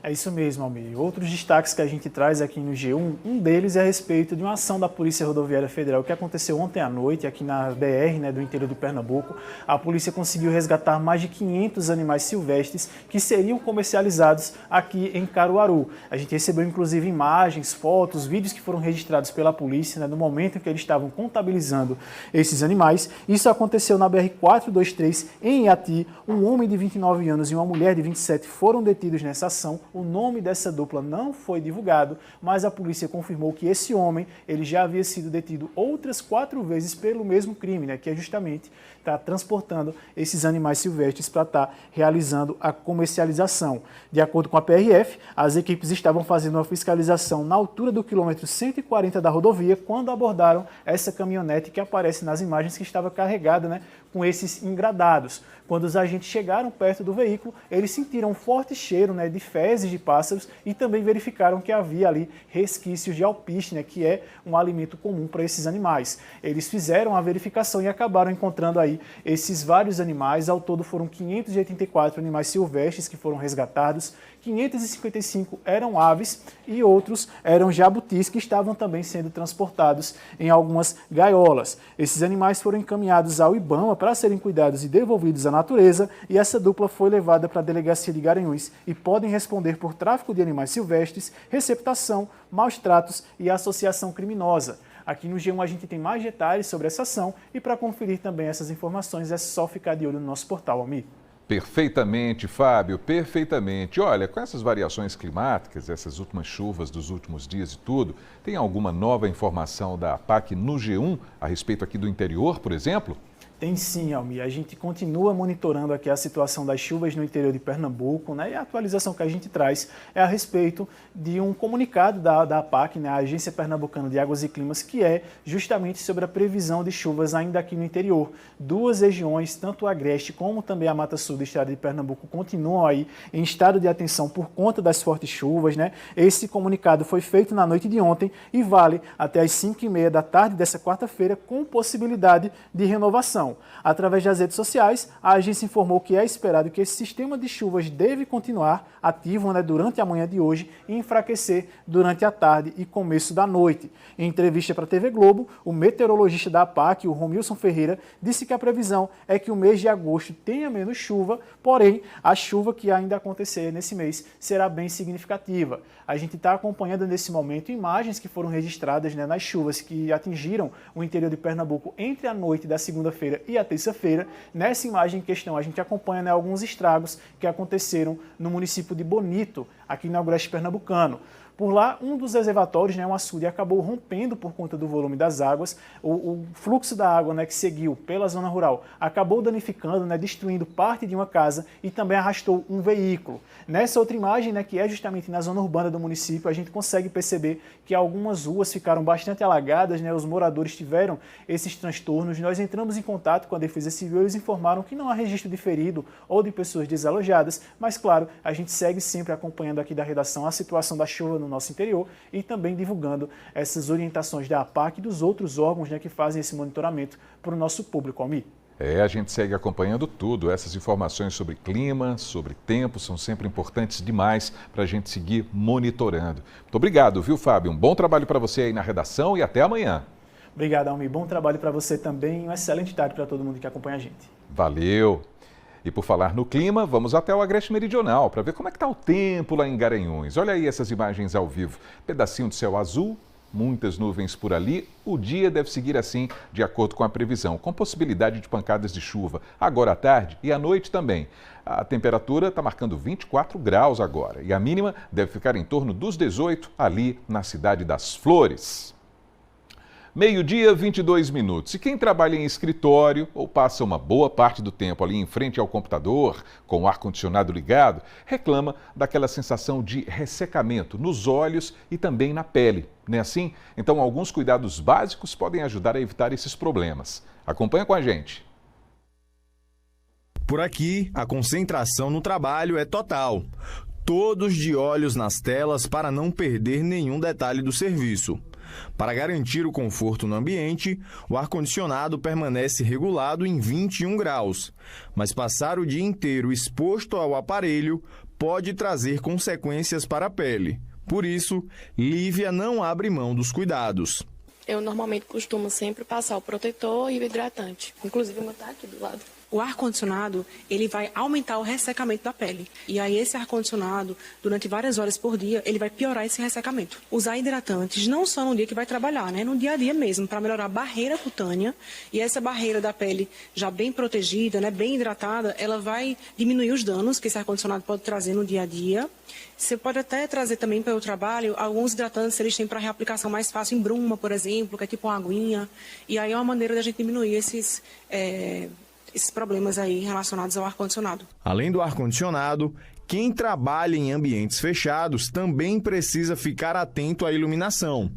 É isso mesmo, Almir. Outros destaques que a gente traz aqui no G1, um deles é a respeito de uma ação da Polícia Rodoviária Federal que aconteceu ontem à noite aqui na BR, né, do interior de Pernambuco. A polícia conseguiu resgatar mais de 500 animais silvestres que seriam comercializados aqui em Caruaru. A gente recebeu inclusive imagens, fotos, vídeos que foram registrados pela polícia, né, no momento em que eles estavam contabilizando esses animais. Isso aconteceu na BR-423 em Iati. Um homem de 29 anos e uma mulher de 27 foram detidos nessa ação. O nome dessa dupla não foi divulgado, mas a polícia confirmou que esse homem ele já havia sido detido outras 4 vezes pelo mesmo crime, né, que é justamente estar transportando esses animais silvestres para estar realizando a comercialização. De acordo com a PRF, as equipes estavam fazendo uma fiscalização na altura do quilômetro 140 da rodovia quando abordaram essa caminhonete que aparece nas imagens que estava carregada, né, com esses engradados. Quando os agentes chegaram perto do veículo, eles sentiram um forte cheiro, né, de fezes de pássaros e também verificaram que havia ali resquícios de alpiste, né, que é um alimento comum para esses animais. Eles fizeram a verificação e acabaram encontrando aí esses vários animais. Ao todo foram 584 animais silvestres que foram resgatados, 555 eram aves e outros eram jabutis que estavam também sendo transportados em algumas gaiolas. Esses animais foram encaminhados ao IBAMA para serem cuidados e devolvidos à natureza, e essa dupla foi levada para a delegacia de Garanhuns e podem responder por tráfico de animais silvestres, receptação, maus tratos e associação criminosa. Aqui no G1 a gente tem mais detalhes sobre essa ação e para conferir também essas informações é só ficar de olho no nosso portal, Almir. Perfeitamente, Fábio, perfeitamente. Olha, com essas variações climáticas, essas últimas chuvas dos últimos dias e tudo, tem alguma nova informação da APAC no G1 a respeito aqui do interior, por exemplo? Tem sim, Almir. A gente continua monitorando aqui a situação das chuvas no interior de Pernambuco, né? E a atualização que a gente traz é a respeito de um comunicado da APAC, né? A Agência Pernambucana de Águas e Climas, que é justamente sobre a previsão de chuvas ainda aqui no interior. 2 regiões, tanto o Agreste como também a Mata Sul do estado de Pernambuco, continuam aí em estado de atenção por conta das fortes chuvas, né? Esse comunicado foi feito na noite de ontem e vale até às 5h30 da tarde dessa quarta-feira, com possibilidade de renovação. Através das redes sociais, a agência informou que é esperado que esse sistema de chuvas deve continuar ativo, né, durante a manhã de hoje e enfraquecer durante a tarde e começo da noite. Em entrevista para a TV Globo, o meteorologista da APAC, o Romilson Ferreira, disse que a previsão é que o mês de agosto tenha menos chuva, porém, a chuva que ainda acontecer nesse mês será bem significativa. A gente está acompanhando nesse momento imagens que foram registradas, né, nas chuvas que atingiram o interior de Pernambuco entre a noite da segunda-feira e a terça-feira. Nessa imagem em questão, a gente acompanha, né, alguns estragos que aconteceram no município de Bonito, aqui no Agreste Pernambucano. Por lá, um dos reservatórios, né, um açude, acabou rompendo por conta do volume das águas. O fluxo da água, né, que seguiu pela zona rural acabou danificando, né, destruindo parte de uma casa e também arrastou um veículo. Nessa outra imagem, né, que é justamente na zona urbana do município, a gente consegue perceber que algumas ruas ficaram bastante alagadas, né, os moradores tiveram esses transtornos. Nós entramos em contato com a Defesa Civil, eles informaram que não há registro de ferido ou de pessoas desalojadas, mas claro, a gente segue sempre acompanhando aqui da redação a situação da chuva no nosso interior e também divulgando essas orientações da APAC e dos outros órgãos, né, que fazem esse monitoramento para o nosso público, Almir. A gente segue acompanhando tudo. Essas informações sobre clima, sobre tempo, são sempre importantes demais para a gente seguir monitorando. Muito obrigado, viu, Fábio? Um bom trabalho para você aí na redação e até amanhã. Obrigado, Almir. Bom trabalho para você também e uma excelente tarde para todo mundo que acompanha a gente. Valeu! E por falar no clima, vamos até o Agreste Meridional para ver como é que está o tempo lá em Garanhuns. Olha aí essas imagens ao vivo. Pedacinho de céu azul, muitas nuvens por ali. O dia deve seguir assim, de acordo com a previsão, com possibilidade de pancadas de chuva agora à tarde e à noite também. A temperatura está marcando 24 graus agora e a mínima deve ficar em torno dos 18 ali na cidade das Flores. Meio-dia, 22 minutos. E quem trabalha em escritório ou passa uma boa parte do tempo ali em frente ao computador, com o ar-condicionado ligado, reclama daquela sensação de ressecamento nos olhos e também na pele. Não é assim? Então, alguns cuidados básicos podem ajudar a evitar esses problemas. Acompanha com a gente. Por aqui, a concentração no trabalho é total. Todos de olhos nas telas para não perder nenhum detalhe do serviço. Para garantir o conforto no ambiente, o ar-condicionado permanece regulado em 21 graus. Mas passar o dia inteiro exposto ao aparelho pode trazer consequências para a pele. Por isso, Lívia não abre mão dos cuidados. Eu normalmente costumo sempre passar o protetor e o hidratante. Inclusive, o meu tá aqui do lado. O ar-condicionado, ele vai aumentar o ressecamento da pele. E aí esse ar-condicionado, durante várias horas por dia, ele vai piorar esse ressecamento. Usar hidratantes não só no dia que vai trabalhar, né? No dia a dia mesmo, para melhorar a barreira cutânea. E essa barreira da pele já bem protegida, né? Bem hidratada, ela vai diminuir os danos que esse ar-condicionado pode trazer no dia a dia. Você pode até trazer também para o trabalho alguns hidratantes, eles têm para reaplicação mais fácil em bruma, por exemplo, que é tipo uma aguinha. E aí é uma maneira da gente diminuir esses problemas aí relacionados ao ar-condicionado. Além do ar-condicionado, quem trabalha em ambientes fechados também precisa ficar atento à iluminação.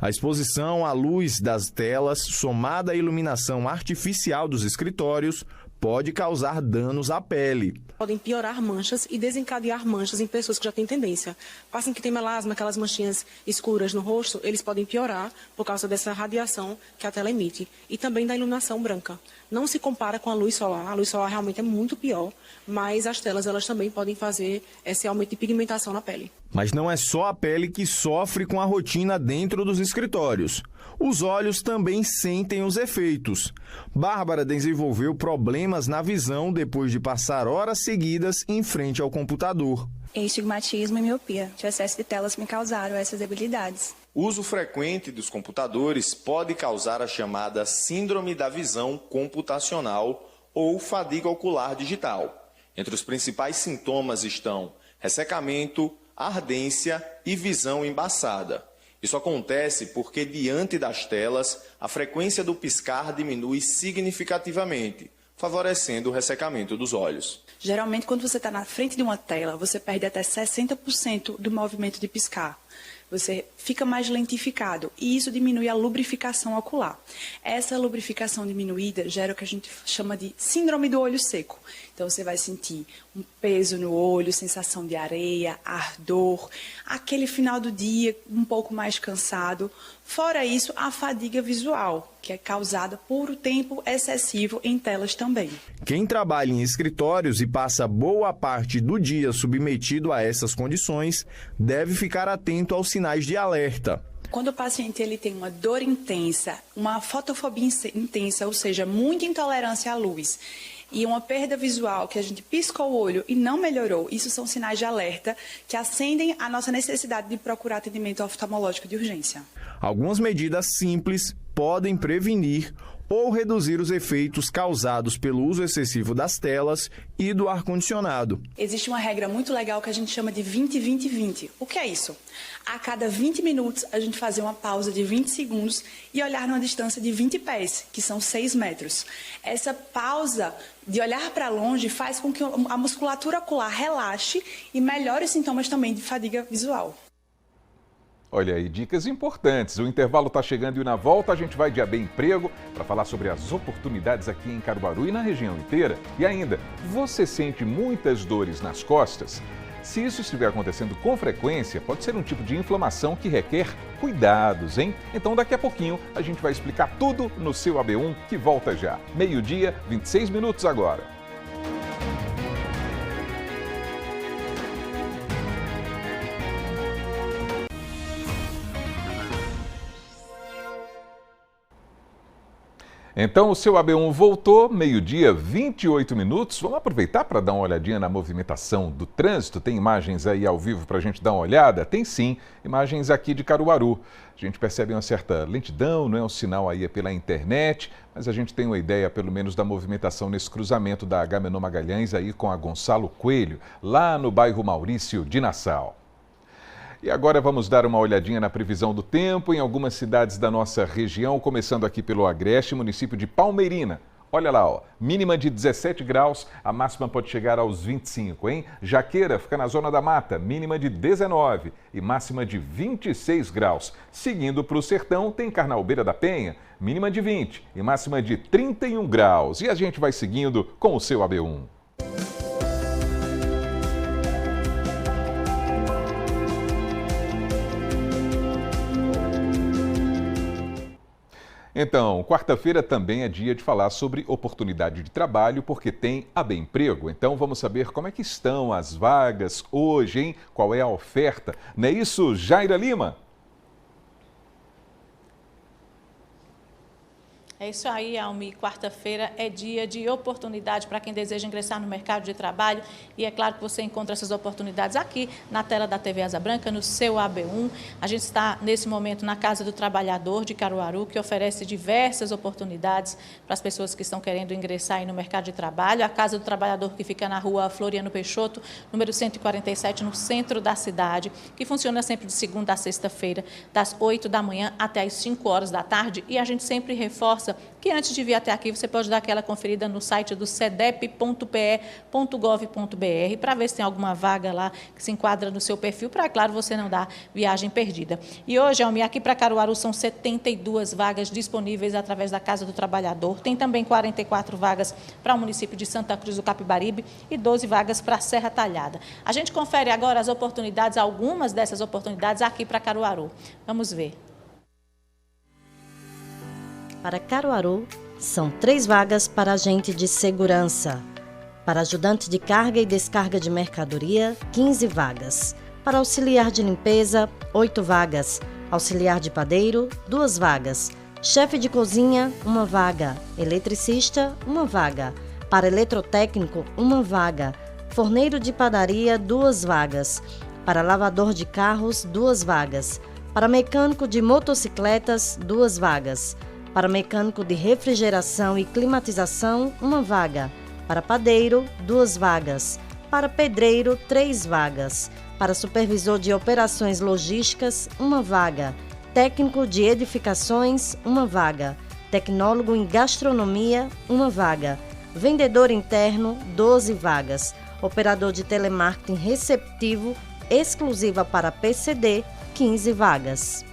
A exposição à luz das telas, somada à iluminação artificial dos escritórios, pode causar danos à pele. Podem piorar manchas e desencadear manchas em pessoas que já têm tendência. Paciente que tem melasma, aquelas manchinhas escuras no rosto, eles podem piorar por causa dessa radiação que a tela emite. E também da iluminação branca. Não se compara com a luz solar. A luz solar realmente é muito pior, mas as telas elas também podem fazer esse aumento de pigmentação na pele. Mas não é só a pele que sofre com a rotina dentro dos escritórios. Os olhos também sentem os efeitos. Bárbara desenvolveu problemas na visão depois de passar horas seguidas em frente ao computador. Estigmatismo e miopia de excesso de telas me causaram essas debilidades. O uso frequente dos computadores pode causar a chamada síndrome da visão computacional ou fadiga ocular digital. Entre os principais sintomas estão ressecamento, ardência e visão embaçada. Isso acontece porque, diante das telas, a frequência do piscar diminui significativamente, favorecendo o ressecamento dos olhos. Geralmente, quando você está na frente de uma tela, você perde até 60% do movimento de piscar. Você fica mais lentificado e isso diminui a lubrificação ocular. Essa lubrificação diminuída gera o que a gente chama de síndrome do olho seco. Então você vai sentir um peso no olho, sensação de areia, ardor, aquele final do dia um pouco mais cansado. Fora isso, a fadiga visual, que é causada por o tempo excessivo em telas também. Quem trabalha em escritórios e passa boa parte do dia submetido a essas condições, deve ficar atento aos sinais de alerta. Quando o paciente ele tem uma dor intensa, uma fotofobia intensa, ou seja, muita intolerância à luz, e uma perda visual, que a gente piscou o olho e não melhorou, isso são sinais de alerta que acendem a nossa necessidade de procurar atendimento oftalmológico de urgência. Algumas medidas simples podem prevenir ou reduzir os efeitos causados pelo uso excessivo das telas e do ar-condicionado. Existe uma regra muito legal que a gente chama de 20-20-20. O que é isso? A cada 20 minutos, a gente fazer uma pausa de 20 segundos e olhar numa distância de 20 pés, que são 6 metros. Essa pausa de olhar para longe faz com que a musculatura ocular relaxe e melhore os sintomas também de fadiga visual. Olha aí, dicas importantes. O intervalo está chegando e na volta a gente vai de AB Emprego para falar sobre as oportunidades aqui em Caruaru e na região inteira. E ainda, você sente muitas dores nas costas? Se isso estiver acontecendo com frequência, pode ser um tipo de inflamação que requer cuidados, hein? Então daqui a pouquinho a gente vai explicar tudo no seu AB1 que volta já. Meio-dia, 26 minutos agora. Então o seu AB1 voltou, meio-dia, 28 minutos. Vamos aproveitar para dar uma olhadinha na movimentação do trânsito. Tem imagens aí ao vivo para a gente dar uma olhada? Tem sim, imagens aqui de Caruaru. A gente percebe uma certa lentidão, não é um sinal aí pela internet, mas a gente tem uma ideia pelo menos da movimentação nesse cruzamento da Agamenon Magalhães aí com a Gonçalo Coelho, lá no bairro Maurício de Nassau. E agora vamos dar uma olhadinha na previsão do tempo em algumas cidades da nossa região, começando aqui pelo Agreste, município de Palmeirina. Olha lá, ó, mínima de 17 graus, a máxima pode chegar aos 25, hein? Jaqueira fica na Zona da Mata, mínima de 19 e máxima de 26 graus. Seguindo para o Sertão, tem Carnaúbeira da Penha, mínima de 20 e máxima de 31 graus. E a gente vai seguindo com o seu AB1. Então, quarta-feira também é dia de falar sobre oportunidade de trabalho, porque tem AB Emprego. Então, vamos saber como é que estão as vagas hoje, hein? Qual é a oferta? Não é isso, Jaira Lima? É isso aí, Almi. Quarta-feira é dia de oportunidade para quem deseja ingressar no mercado de trabalho. E é claro que você encontra essas oportunidades aqui na tela da TV Asa Branca, no seu AB1. A gente está, nesse momento, na Casa do Trabalhador de Caruaru, que oferece diversas oportunidades para as pessoas que estão querendo ingressar aí no mercado de trabalho. A Casa do Trabalhador, que fica na rua Floriano Peixoto, número 147, no centro da cidade, que funciona sempre de segunda a sexta-feira, das 8 da manhã até as 5 horas da tarde. E a gente sempre reforça que antes de vir até aqui, você pode dar aquela conferida no site do cedep.pe.gov.br para ver se tem alguma vaga lá que se enquadra no seu perfil, para, claro, você não dar viagem perdida. E hoje, Almi, aqui para Caruaru são 72 vagas disponíveis através da Casa do Trabalhador. Tem também 44 vagas para o município de Santa Cruz do Capibaribe e 12 vagas para a Serra Talhada. A gente confere agora as oportunidades, algumas dessas oportunidades aqui para Caruaru. Vamos ver. Para Caruaru, são 3 vagas para agente de segurança. Para ajudante de carga e descarga de mercadoria, 15 vagas. Para auxiliar de limpeza, 8 vagas. Auxiliar de padeiro, 2 vagas. Chefe de cozinha, 1 vaga. Eletricista, 1 vaga. Para eletrotécnico, 1 vaga. Forneiro de padaria, 2 vagas. Para lavador de carros, 2 vagas. Para mecânico de motocicletas, 2 vagas. Para mecânico de refrigeração e climatização, 1 vaga. Para padeiro, 2 vagas. Para pedreiro, 3 vagas. Para supervisor de operações logísticas, 1 vaga. Técnico de edificações, 1 vaga. Tecnólogo em gastronomia, 1 vaga. Vendedor interno, 12 vagas. Operador de telemarketing receptivo, exclusiva para PCD, 15 vagas.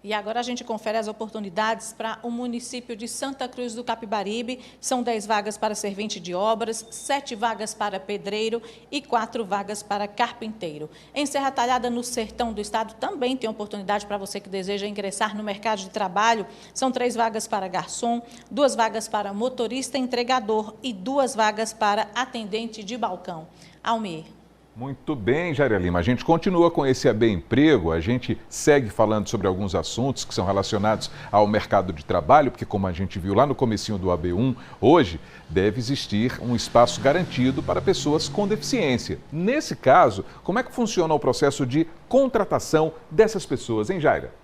E agora a gente confere as oportunidades para o município de Santa Cruz do Capibaribe. São 10 vagas para servente de obras, 7 vagas para pedreiro e 4 vagas para carpinteiro. Em Serra Talhada, no sertão do estado, também tem oportunidade para você que deseja ingressar no mercado de trabalho. São 3 vagas para garçom, 2 vagas para motorista entregador e 2 vagas para atendente de balcão. Almir. Muito bem, Jaira Lima. A gente continua com esse AB Emprego, a gente segue falando sobre alguns assuntos que são relacionados ao mercado de trabalho, porque como a gente viu lá no comecinho do AB1, hoje deve existir um espaço garantido para pessoas com deficiência. Nesse caso, como é que funciona o processo de contratação dessas pessoas, hein, Jaira?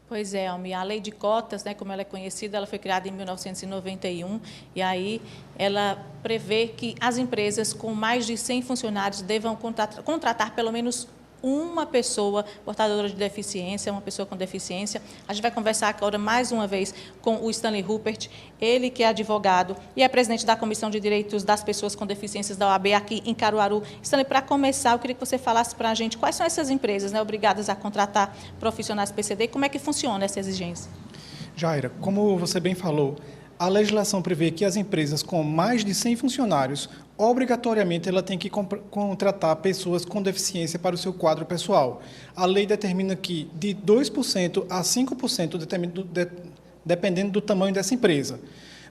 Pois é, Almi, a lei de cotas, né, como ela é conhecida, ela foi criada em 1991 e aí ela prevê que as empresas com mais de 100 funcionários devam contratar pelo menos uma pessoa portadora de deficiência, uma pessoa com deficiência. A gente vai conversar agora mais uma vez com o Stanley Rupert, ele que é advogado e é presidente da Comissão de Direitos das Pessoas com Deficiências da OAB aqui em Caruaru. Stanley, para começar, eu queria que você falasse para a gente quais são essas empresas, né, obrigadas a contratar profissionais PCD e como é que funciona essa exigência. Jaira, como você bem falou, a legislação prevê que as empresas com mais de 100 funcionários, obrigatoriamente, ela tem que contratar pessoas com deficiência para o seu quadro pessoal. A lei determina que de 2% a 5%, dependendo do tamanho dessa empresa.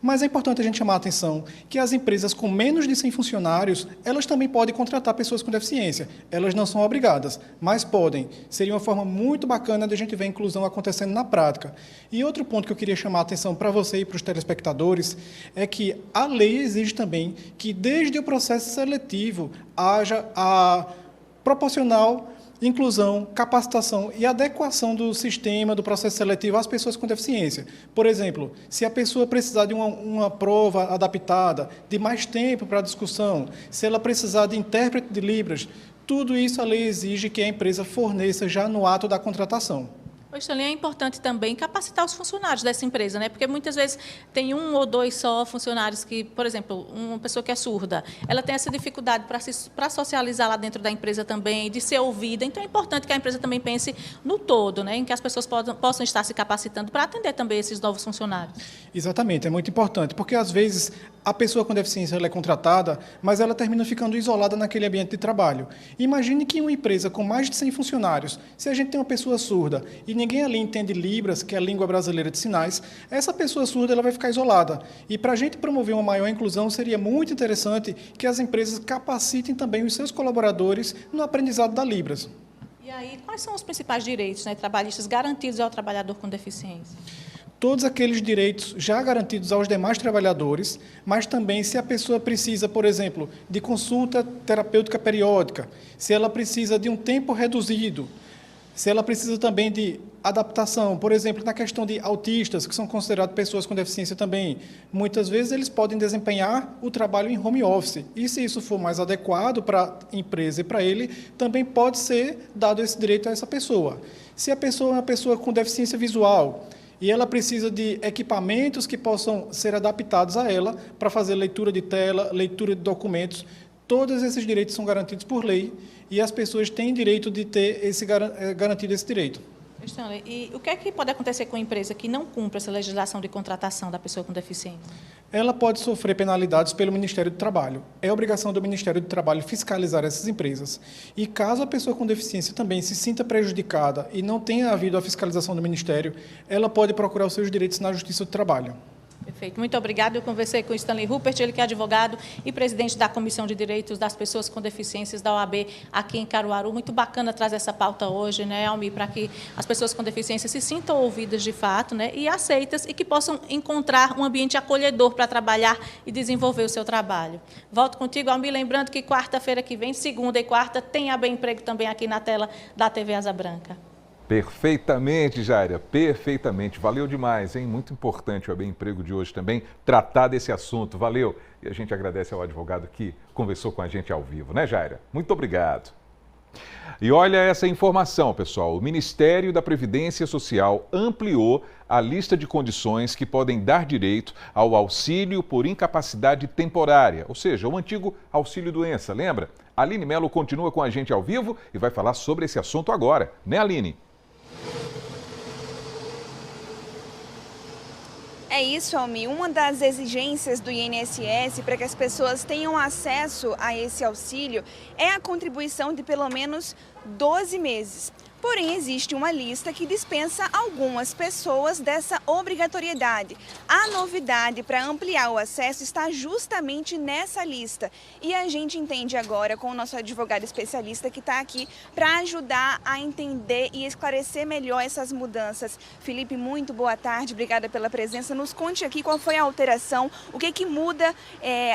Mas é importante a gente chamar a atenção que as empresas com menos de 100 funcionários, elas também podem contratar pessoas com deficiência. Elas não são obrigadas, mas podem. Seria uma forma muito bacana de a gente ver a inclusão acontecendo na prática. E outro ponto que eu queria chamar a atenção para você e para os telespectadores é que a lei exige também que, desde o processo seletivo, haja a proporcional inclusão, capacitação e adequação do sistema, do processo seletivo às pessoas com deficiência. Por exemplo, se a pessoa precisar de uma prova adaptada, de mais tempo para a discussão, se ela precisar de intérprete de Libras, tudo isso a lei exige que a empresa forneça já no ato da contratação. Stanley, é importante também capacitar os funcionários dessa empresa, né? Porque muitas vezes tem um ou dois só funcionários que, por exemplo, uma pessoa que é surda, ela tem essa dificuldade para socializar lá dentro da empresa também, de ser ouvida. Então, é importante que a empresa também pense no todo, né? Em que as pessoas possam estar se capacitando para atender também esses novos funcionários. Exatamente, é muito importante, porque às vezes a pessoa com deficiência ela é contratada, mas ela termina ficando isolada naquele ambiente de trabalho. Imagine que em uma empresa com mais de 100 funcionários, se a gente tem uma pessoa surda e ninguém ali entende Libras, que é a língua brasileira de sinais, essa pessoa surda ela vai ficar isolada. E para a gente promover uma maior inclusão, seria muito interessante que as empresas capacitem também os seus colaboradores no aprendizado da Libras. E aí, quais são os principais direitos, né, trabalhistas garantidos ao trabalhador com deficiência? Todos aqueles direitos já garantidos aos demais trabalhadores, mas também se a pessoa precisa, por exemplo, de consulta terapêutica periódica, se ela precisa de um tempo reduzido, se ela precisa também de adaptação, por exemplo, na questão de autistas, que são considerados pessoas com deficiência também, muitas vezes eles podem desempenhar o trabalho em home office, e se isso for mais adequado para a empresa e para ele, também pode ser dado esse direito a essa pessoa. Se a pessoa é uma pessoa com deficiência visual, e ela precisa de equipamentos que possam ser adaptados a ela para fazer leitura de tela, leitura de documentos. Todos esses direitos são garantidos por lei e as pessoas têm direito de ter garantido esse direito. Stanley, e o que é que pode acontecer com a empresa que não cumpre essa legislação de contratação da pessoa com deficiência? Ela pode sofrer penalidades pelo Ministério do Trabalho. É obrigação do Ministério do Trabalho fiscalizar essas empresas. E caso a pessoa com deficiência também se sinta prejudicada e não tenha havido a fiscalização do Ministério, ela pode procurar os seus direitos na Justiça do Trabalho. Perfeito. Muito obrigada. Eu conversei com o Stanley Rupert, ele que é advogado e presidente da Comissão de Direitos das Pessoas com Deficiências da OAB aqui em Caruaru. Muito bacana trazer essa pauta hoje, né, Almir, para que as pessoas com deficiência se sintam ouvidas de fato, né, e aceitas e que possam encontrar um ambiente acolhedor para trabalhar e desenvolver o seu trabalho. Volto contigo, Almir, lembrando que quarta-feira que vem, segunda e quarta, tem a Bem Emprego também aqui na tela da TV Asa Branca. Perfeitamente, Jaira, perfeitamente. Valeu demais, hein? Muito importante o Bem Emprego de hoje também, tratar desse assunto. Valeu. E a gente agradece ao advogado que conversou com a gente ao vivo, né, Jaira? Muito obrigado. E olha essa informação, pessoal. O Ministério da Previdência Social ampliou a lista de condições que podem dar direito ao auxílio por incapacidade temporária, ou seja, o antigo auxílio-doença, lembra? A Aline Mello continua com a gente ao vivo e vai falar sobre esse assunto agora, né, Aline? É isso, Almir. Uma das exigências do INSS para que as pessoas tenham acesso a esse auxílio é a contribuição de pelo menos 12 meses. Porém, existe uma lista que dispensa algumas pessoas dessa obrigatoriedade. A novidade para ampliar o acesso está justamente nessa lista. E a gente entende agora com o nosso advogado especialista que está aqui para ajudar a entender e esclarecer melhor essas mudanças. Felipe, muito boa tarde, obrigada pela presença. Nos conte aqui qual foi a alteração, o que muda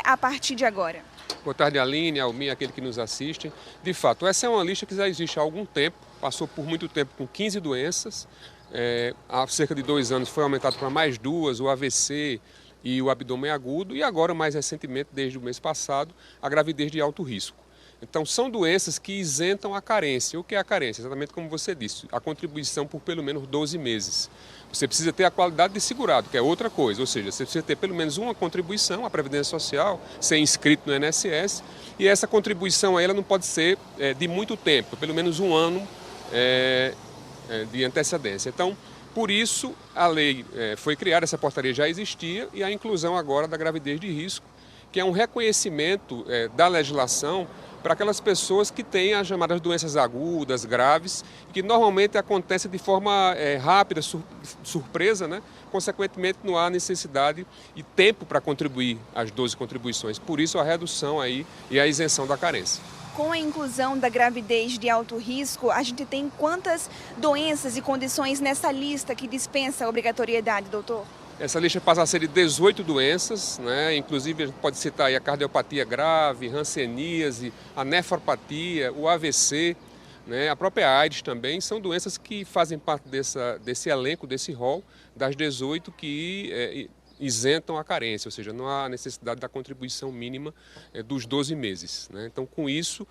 a partir de agora. Boa tarde, Aline, Almir, aquele que nos assiste. De fato, essa é uma lista que já existe há algum tempo, passou por muito tempo com 15 doenças, há cerca de 2 anos foi aumentado para mais 2, o AVC e o abdômen agudo, e agora, mais recentemente, desde o mês passado, a gravidez de alto risco. Então, são doenças que isentam a carência. O que é a carência? Exatamente como você disse, a contribuição por pelo menos 12 meses. Você precisa ter a qualidade de segurado, que é outra coisa, ou seja, você precisa ter pelo menos uma contribuição, a Previdência Social, ser inscrito no INSS, e essa contribuição aí, ela não pode ser de muito tempo, pelo menos 1 ano de antecedência. Então, por isso, a lei foi criada, essa portaria já existia, e a inclusão agora da gravidez de risco, que é um reconhecimento da legislação para aquelas pessoas que têm as chamadas doenças agudas, graves, que normalmente acontecem de forma rápida, surpresa, né? Consequentemente, não há necessidade e tempo para contribuir as 12 contribuições. Por isso, a redução aí e a isenção da carência. Com a inclusão da gravidez de alto risco, a gente tem quantas doenças e condições nessa lista que dispensa a obrigatoriedade, doutor? Essa lista passa a ser de 18 doenças, né? Inclusive a gente pode citar aí a cardiopatia grave, hanseníase, a nefropatia, o AVC, né? A própria AIDS também são doenças que fazem parte desse elenco, desse rol das 18 que isentam a carência, ou seja, não há necessidade da contribuição mínima dos 12 meses. Né? Então, com isso,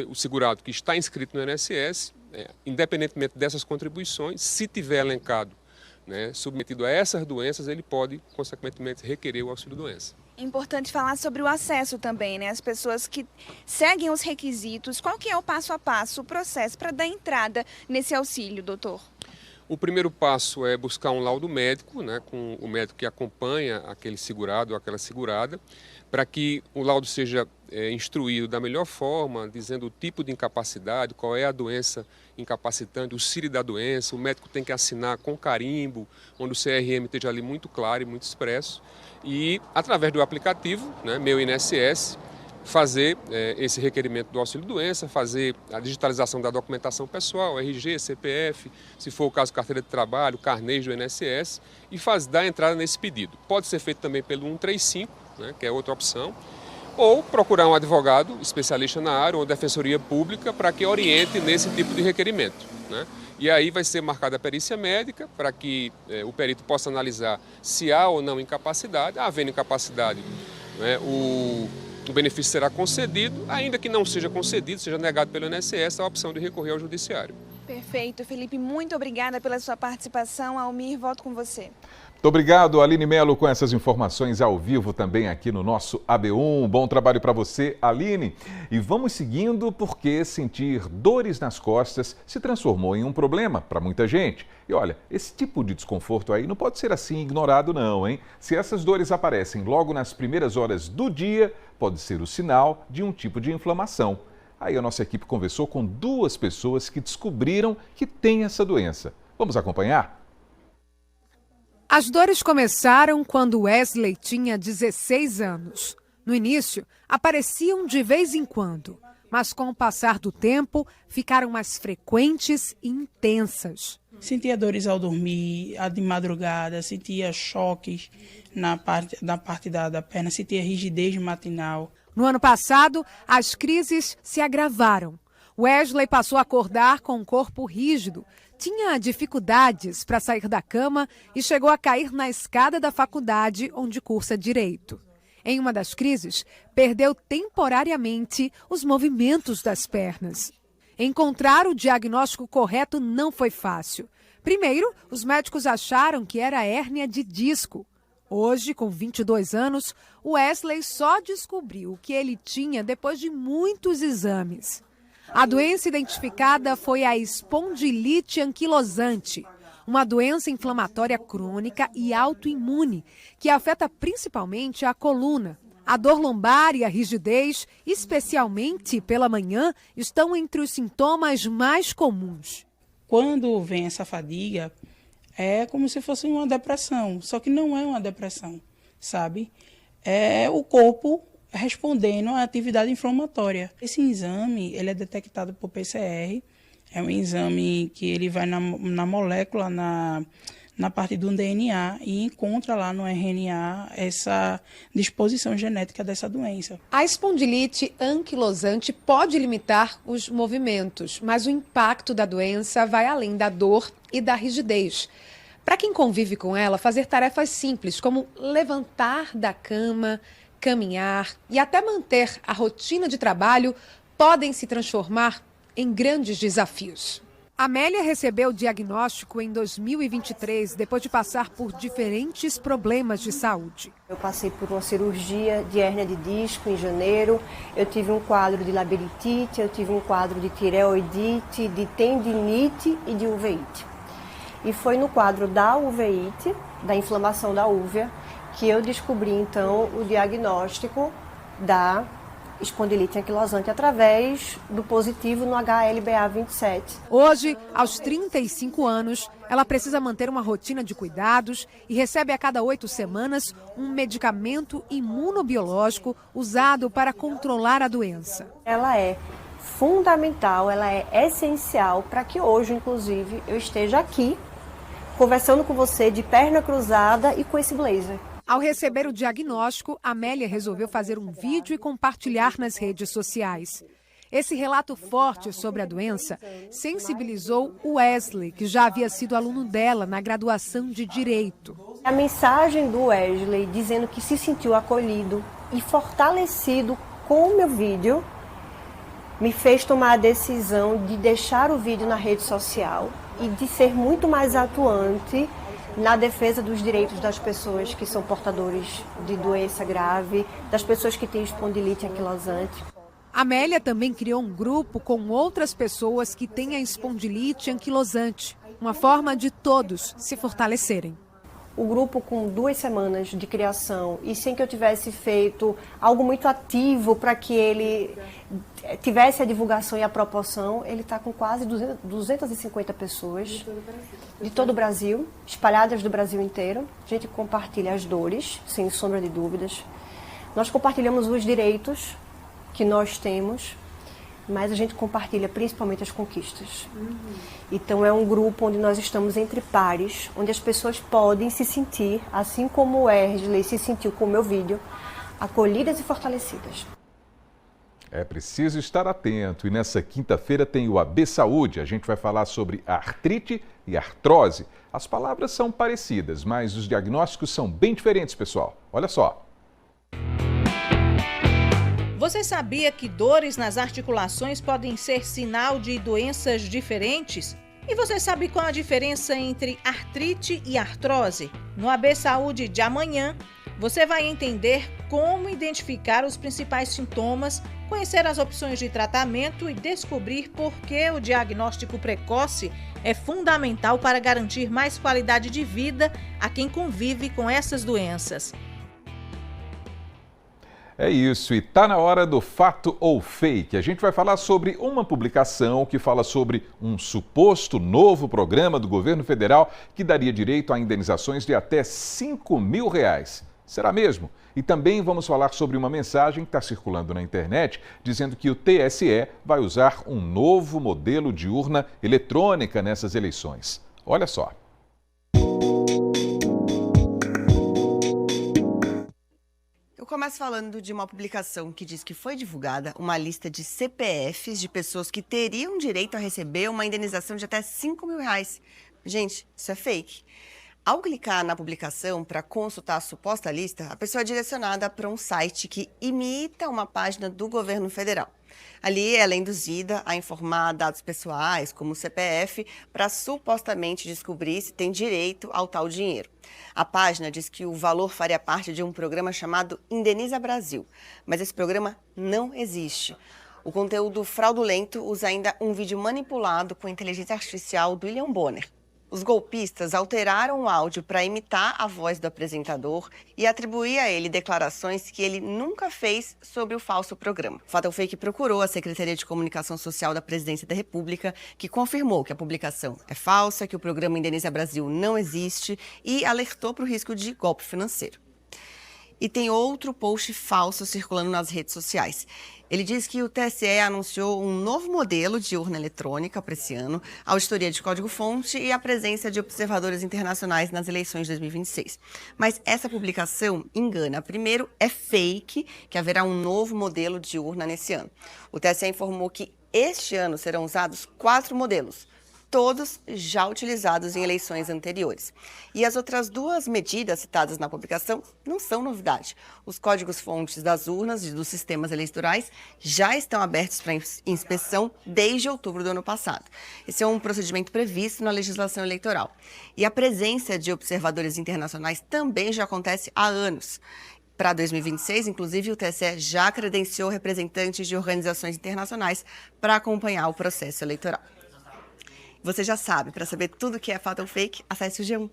o segurado que está inscrito no INSS, independentemente dessas contribuições, se tiver elencado, né, submetido a essas doenças, ele pode, consequentemente, requerer o auxílio-doença. É importante falar sobre o acesso também, né? As pessoas que seguem os requisitos, qual que é o passo a passo, o processo para dar entrada nesse auxílio, doutor? O primeiro passo é buscar um laudo médico, né, com o médico que acompanha aquele segurado ou aquela segurada, para que o laudo seja instruído da melhor forma, dizendo o tipo de incapacidade, qual é a doença incapacitante, o CIRI da doença. O médico tem que assinar com carimbo, onde o CRM esteja ali muito claro e muito expresso. E, através do aplicativo, né, Meu INSS, fazer esse requerimento do auxílio-doença, fazer a digitalização da documentação pessoal, RG, CPF, se for o caso, carteira de trabalho, carnês do INSS, e dar entrada nesse pedido. Pode ser feito também pelo 135, né, que é outra opção, ou procurar um advogado especialista na área ou defensoria pública para que oriente nesse tipo de requerimento, né? E aí vai ser marcada a perícia médica para que o perito possa analisar se há ou não incapacidade. Havendo incapacidade, né, o benefício será concedido, ainda que não seja concedido, seja negado pelo INSS, a opção de recorrer ao judiciário. Perfeito, Felipe, muito obrigada pela sua participação. Almir, volto com você. Muito obrigado, Aline Melo, com essas informações ao vivo também aqui no nosso AB1. Bom trabalho para você, Aline. E vamos seguindo, porque sentir dores nas costas se transformou em um problema para muita gente. E olha, esse tipo de desconforto aí não pode ser assim ignorado não, hein? Se essas dores aparecem logo nas primeiras horas do dia, pode ser o sinal de um tipo de inflamação. Aí a nossa equipe conversou com 2 pessoas que descobriram que têm essa doença. Vamos acompanhar? As dores começaram quando Wesley tinha 16 anos. No início, apareciam de vez em quando, mas com o passar do tempo, ficaram mais frequentes e intensas. Sentia dores ao dormir, de madrugada, sentia choques na parte da perna, sentia rigidez matinal. No ano passado, as crises se agravaram. Wesley passou a acordar com o corpo rígido, tinha dificuldades para sair da cama e chegou a cair na escada da faculdade onde cursa Direito. Em uma das crises, perdeu temporariamente os movimentos das pernas. Encontrar o diagnóstico correto não foi fácil. Primeiro, os médicos acharam que era hérnia de disco. Hoje, com 22 anos, Wesley só descobriu o que ele tinha depois de muitos exames. A doença identificada foi a espondilite anquilosante, uma doença inflamatória crônica e autoimune que afeta principalmente a coluna. A dor lombar e a rigidez, especialmente pela manhã, estão entre os sintomas mais comuns. Quando vem essa fadiga, é como se fosse uma depressão, só que não é uma depressão, sabe? É o corpo respondendo à atividade inflamatória. Esse exame, ele é detectado por PCR, é um exame que ele vai na molécula, na parte do DNA e encontra lá no RNA essa disposição genética dessa doença. A espondilite anquilosante pode limitar os movimentos, mas o impacto da doença vai além da dor e da rigidez. Para quem convive com ela, fazer tarefas simples como levantar da cama, caminhar e até manter a rotina de trabalho podem se transformar em grandes desafios. Amélia recebeu o diagnóstico em 2023, depois de passar por diferentes problemas de saúde. Eu passei por uma cirurgia de hérnia de disco em janeiro, eu tive um quadro de labirintite, eu tive um quadro de tireoidite, de tendinite e de uveíte. E foi no quadro da uveíte, da inflamação da úvea, que eu descobri, então, o diagnóstico da espondilite anquilosante através do positivo no HLA-27. Hoje, aos 35 anos, ela precisa manter uma rotina de cuidados e recebe a cada 8 semanas um medicamento imunobiológico usado para controlar a doença. Ela é fundamental, ela é essencial para que hoje, inclusive, eu esteja aqui conversando com você de perna cruzada e com esse blazer. Ao receber o diagnóstico, Amélia resolveu fazer um vídeo e compartilhar nas redes sociais. Esse relato forte sobre a doença sensibilizou o Wesley, que já havia sido aluno dela na graduação de Direito. A mensagem do Wesley dizendo que se sentiu acolhido e fortalecido com o meu vídeo me fez tomar a decisão de deixar o vídeo na rede social e de ser muito mais atuante na defesa dos direitos das pessoas que são portadores de doença grave, das pessoas que têm espondilite anquilosante. Amélia também criou um grupo com outras pessoas que têm a espondilite anquilosante, uma forma de todos se fortalecerem. O grupo, com 2 semanas de criação e sem que eu tivesse feito algo muito ativo para que ele tivesse a divulgação e a proporção, ele está com quase 250 pessoas de todo o Brasil, espalhadas do Brasil inteiro. A gente compartilha as dores, sem sombra de dúvidas. Nós compartilhamos os direitos que nós temos, mas a gente compartilha principalmente as conquistas. Então é um grupo onde nós estamos entre pares, onde as pessoas podem se sentir, assim como o Wesley se sentiu com o meu vídeo, acolhidas e fortalecidas. É preciso estar atento. E nessa quinta-feira tem o AB Saúde. A gente vai falar sobre artrite e artrose. As palavras são parecidas, mas os diagnósticos são bem diferentes, pessoal. Olha só. Você sabia que dores nas articulações podem ser sinal de doenças diferentes? E você sabe qual a diferença entre artrite e artrose? No AB Saúde de amanhã, você vai entender como identificar os principais sintomas, conhecer as opções de tratamento e descobrir por que o diagnóstico precoce é fundamental para garantir mais qualidade de vida a quem convive com essas doenças. É isso, e tá na hora do fato ou fake. A gente vai falar sobre uma publicação que fala sobre um suposto novo programa do governo federal que daria direito a indenizações de até R$5.000. Será mesmo? E também vamos falar sobre uma mensagem que está circulando na internet dizendo que o TSE vai usar um novo modelo de urna eletrônica nessas eleições. Olha só. Eu começo falando de uma publicação que diz que foi divulgada uma lista de CPFs de pessoas que teriam direito a receber uma indenização de até R$5.000. Gente, isso é fake. Ao clicar na publicação para consultar a suposta lista, a pessoa é direcionada para um site que imita uma página do governo federal. Ali ela é induzida a informar dados pessoais, como o CPF, para supostamente descobrir se tem direito ao tal dinheiro. A página diz que o valor faria parte de um programa chamado Indeniza Brasil, mas esse programa não existe. O conteúdo fraudulento usa ainda um vídeo manipulado com inteligência artificial do William Bonner. Os golpistas alteraram o áudio para imitar a voz do apresentador e atribuir a ele declarações que ele nunca fez sobre o falso programa. O Fato ou Fake procurou a Secretaria de Comunicação Social da Presidência da República, que confirmou que a publicação é falsa, que o programa Indeniza Brasil não existe e alertou para o risco de golpe financeiro. E tem outro post falso circulando nas redes sociais. Ele diz que o TSE anunciou um novo modelo de urna eletrônica para esse ano, a auditoria de código-fonte e a presença de observadores internacionais nas eleições de 2026. Mas essa publicação engana. Primeiro, é fake que haverá um novo modelo de urna nesse ano. O TSE informou que este ano serão usados 4 modelos, todos já utilizados em eleições anteriores. E as outras 2 medidas citadas na publicação não são novidade. Os códigos-fontes das urnas e dos sistemas eleitorais já estão abertos para inspeção desde outubro do ano passado. Esse é um procedimento previsto na legislação eleitoral. E a presença de observadores internacionais também já acontece há anos. Para 2026, inclusive, o TSE já credenciou representantes de organizações internacionais para acompanhar o processo eleitoral. Você já sabe, para saber tudo que é fato ou fake, acesse o G1.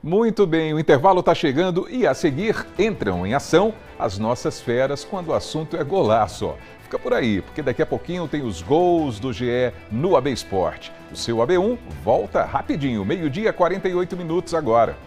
Muito bem, o intervalo está chegando e a seguir entram em ação as nossas feras quando o assunto é golaço. Fica por aí, porque daqui a pouquinho tem os gols do GE no AB Sport. O seu AB1 volta rapidinho, 12h, 48 minutos agora.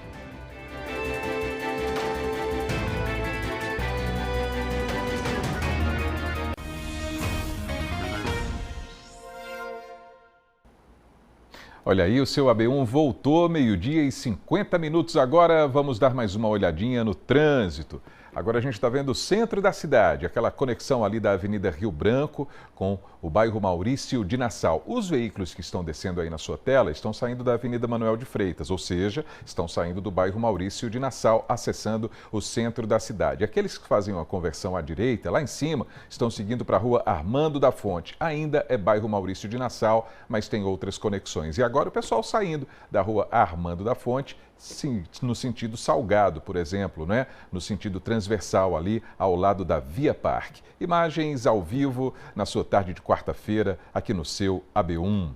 Olha aí, o seu AB1 voltou, 12h50 agora. Vamos dar mais uma olhadinha no trânsito. Agora a gente está vendo o centro da cidade, aquela conexão ali da Avenida Rio Branco com o bairro Maurício de Nassau. Os veículos que estão descendo aí na sua tela estão saindo da Avenida Manuel de Freitas, ou seja, estão saindo do bairro Maurício de Nassau, acessando o centro da cidade. Aqueles que fazem uma conversão à direita, lá em cima, estão seguindo para a rua Armando da Fonte. Ainda é bairro Maurício de Nassau, mas tem outras conexões. E agora o pessoal saindo da rua Armando da Fonte, sim, no sentido Salgado, por exemplo, né? No sentido transversal ali ao lado da Via Parque. Imagens ao vivo na sua tarde de quarta-feira aqui no seu AB1.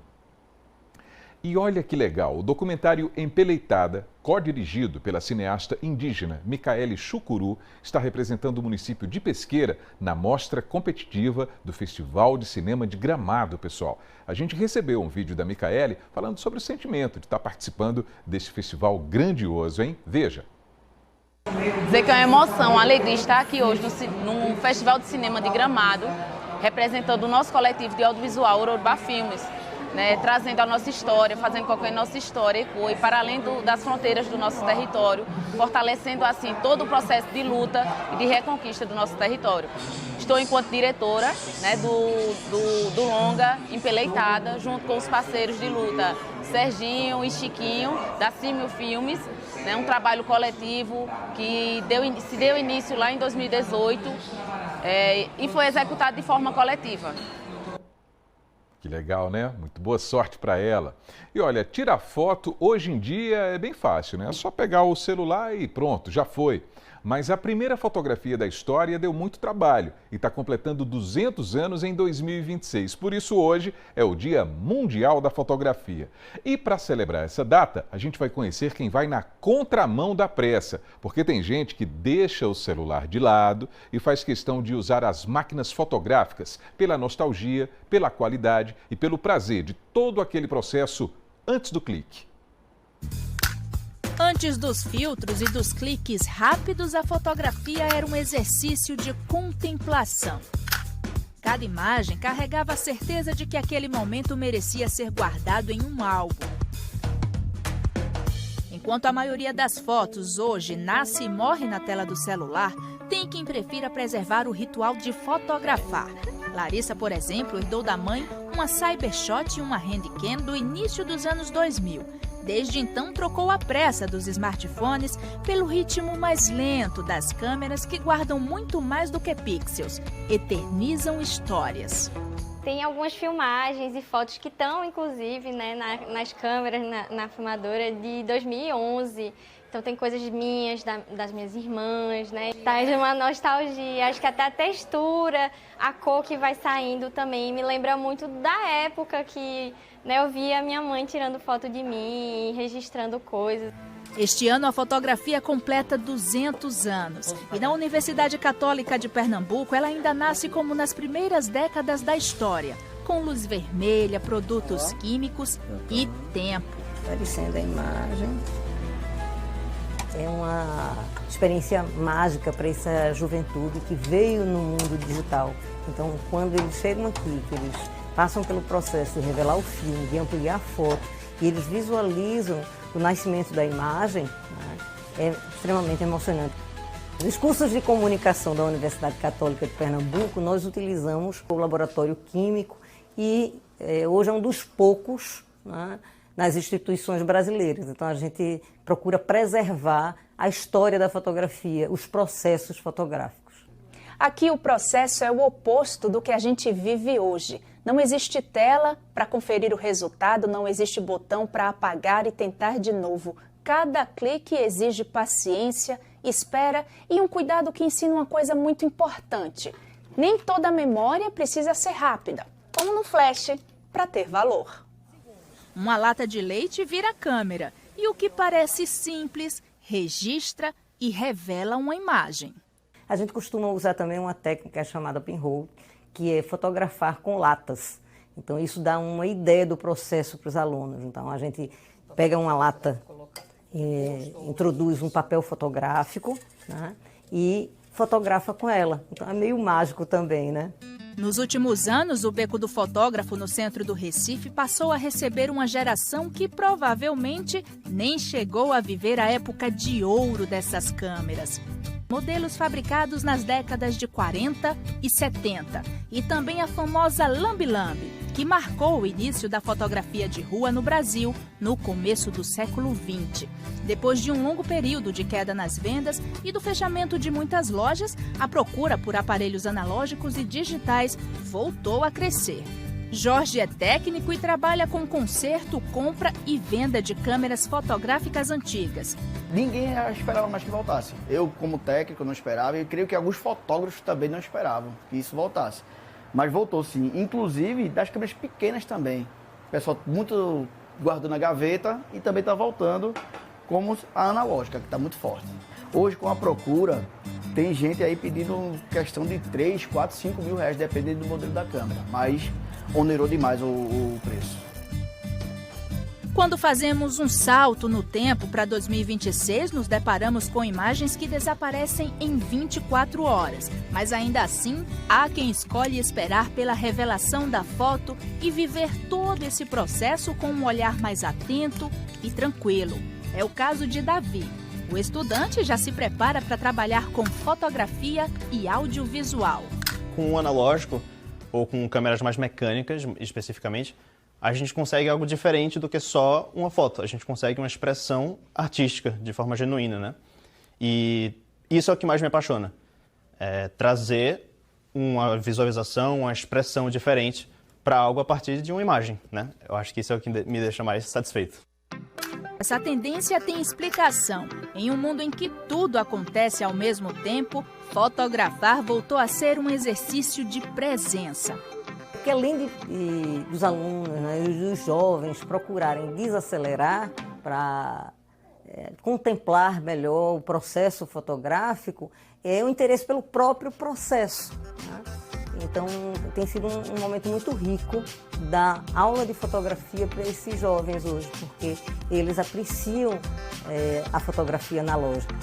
E olha que legal, o documentário Empeleitada, co-dirigido pela cineasta indígena Micaele Chucuru, está representando o município de Pesqueira na mostra competitiva do Festival de Cinema de Gramado, pessoal. A gente recebeu um vídeo da Micaele falando sobre o sentimento de estar participando desse festival grandioso, hein? Veja. Dizer que é uma emoção, uma alegria estar aqui hoje no Festival de Cinema de Gramado, representando o nosso coletivo de audiovisual Urubá Filmes, né, trazendo a nossa história, fazendo com que a nossa história ecoe para além das fronteiras do nosso território, fortalecendo assim todo o processo de luta e de reconquista do nosso território. Estou enquanto diretora, né, do longa Empeleitada, junto com os parceiros de luta Serginho e Chiquinho, da Símio Filmes, né, um trabalho coletivo que se deu início lá em 2018 e foi executado de forma coletiva. Que legal, né? Muito boa sorte para ela. E olha, tirar foto hoje em dia é bem fácil, né? É só pegar o celular e pronto, já foi. Mas a primeira fotografia da história deu muito trabalho e está completando 200 anos em 2026. Por isso hoje é o Dia Mundial da Fotografia. E para celebrar essa data, a gente vai conhecer quem vai na contramão da pressa. Porque tem gente que deixa o celular de lado e faz questão de usar as máquinas fotográficas pela nostalgia, pela qualidade e pelo prazer de todo aquele processo antes do clique. Antes dos filtros e dos cliques rápidos, a fotografia era um exercício de contemplação. Cada imagem carregava a certeza de que aquele momento merecia ser guardado em um álbum. Enquanto a maioria das fotos hoje nasce e morre na tela do celular, tem quem prefira preservar o ritual de fotografar. Larissa, por exemplo, herdou da mãe uma Cybershot e uma Handycam do início dos anos 2000. Desde então, trocou a pressa dos smartphones pelo ritmo mais lento das câmeras que guardam muito mais do que pixels, eternizam histórias. Tem algumas filmagens e fotos que estão, inclusive, né, nas câmeras, na filmadora de 2011. Então tem coisas minhas, das minhas irmãs, né? Traz uma nostalgia, acho que até a textura, a cor que vai saindo também me lembra muito da época que, né, eu via minha mãe tirando foto de mim, registrando coisas. Este ano a fotografia completa 200 anos e na Universidade Católica de Pernambuco ela ainda nasce como nas primeiras décadas da história, com luz vermelha, produtos químicos e tempo. Aparecendo a imagem. É uma experiência mágica para essa juventude que veio no mundo digital. Então, quando eles chegam aqui, que eles passam pelo processo de revelar o filme, de ampliar a foto, e eles visualizam o nascimento da imagem, né, é extremamente emocionante. Nos cursos de comunicação da Universidade Católica de Pernambuco, nós utilizamos o laboratório químico e hoje é um dos poucos, né, nas instituições brasileiras. Então, a gente procura preservar a história da fotografia, os processos fotográficos. Aqui o processo é o oposto do que a gente vive hoje. Não existe tela para conferir o resultado, não existe botão para apagar e tentar de novo. Cada clique exige paciência, espera e um cuidado que ensina uma coisa muito importante. Nem toda memória precisa ser rápida, como no flash, para ter valor. Uma lata de leite vira câmera e o que parece simples registra e revela uma imagem. A gente costuma usar também uma técnica chamada pinhole, que é fotografar com latas. Então isso dá uma ideia do processo para os alunos. Então a gente pega uma lata, introduz um papel fotográfico, né, e fotografa com ela. Então é meio mágico também, né? Nos últimos anos, o Beco do Fotógrafo no centro do Recife passou a receber uma geração que provavelmente nem chegou a viver a época de ouro dessas câmeras. Modelos fabricados nas décadas de 40 e 70. E também a famosa Lambi Lambi, que marcou o início da fotografia de rua no Brasil no começo do século XX. Depois de um longo período de queda nas vendas e do fechamento de muitas lojas, a procura por aparelhos analógicos e digitais voltou a crescer. Jorge é técnico e trabalha com conserto, compra e venda de câmeras fotográficas antigas. Ninguém esperava mais que voltasse. Eu, como técnico, não esperava e creio que alguns fotógrafos também não esperavam que isso voltasse. Mas voltou sim, inclusive das câmeras pequenas também. O pessoal muito guardou na gaveta e também está voltando como a analógica, que está muito forte. Hoje, com a procura, tem gente aí pedindo questão de 3, 4, 5 mil reais, dependendo do modelo da câmera. Mas onerou demais o preço. Quando fazemos um salto no tempo para 2026, nos deparamos com imagens que desaparecem em 24 horas. Mas ainda assim, há quem escolhe esperar pela revelação da foto e viver todo esse processo com um olhar mais atento e tranquilo. É o caso de Davi. O estudante já se prepara para trabalhar com fotografia e audiovisual. Com o analógico, ou com câmeras mais mecânicas, especificamente, a gente consegue algo diferente do que só uma foto. A gente consegue uma expressão artística, de forma genuína, né? E isso é o que mais me apaixona. É trazer uma visualização, uma expressão diferente para algo a partir de uma imagem, né? Eu acho que isso é o que me deixa mais satisfeito. Essa tendência tem explicação. Em um mundo em que tudo acontece ao mesmo tempo, fotografar voltou a ser um exercício de presença. Porque além dos alunos, né, dos jovens procurarem desacelerar para contemplar melhor o processo fotográfico, é o interesse pelo próprio processo, né? Então, tem sido um momento muito rico da aula de fotografia para esses jovens hoje, porque eles apreciam a fotografia analógica.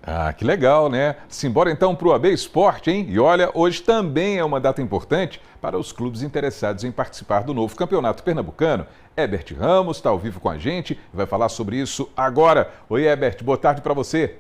Ah, que legal, né? Simbora então para o AB Esporte, hein? E olha, hoje também é uma data importante para os clubes interessados em participar do novo Campeonato Pernambucano. Herbert Ramos está ao vivo com a gente e vai falar sobre isso agora. Oi, Herbert, boa tarde para você.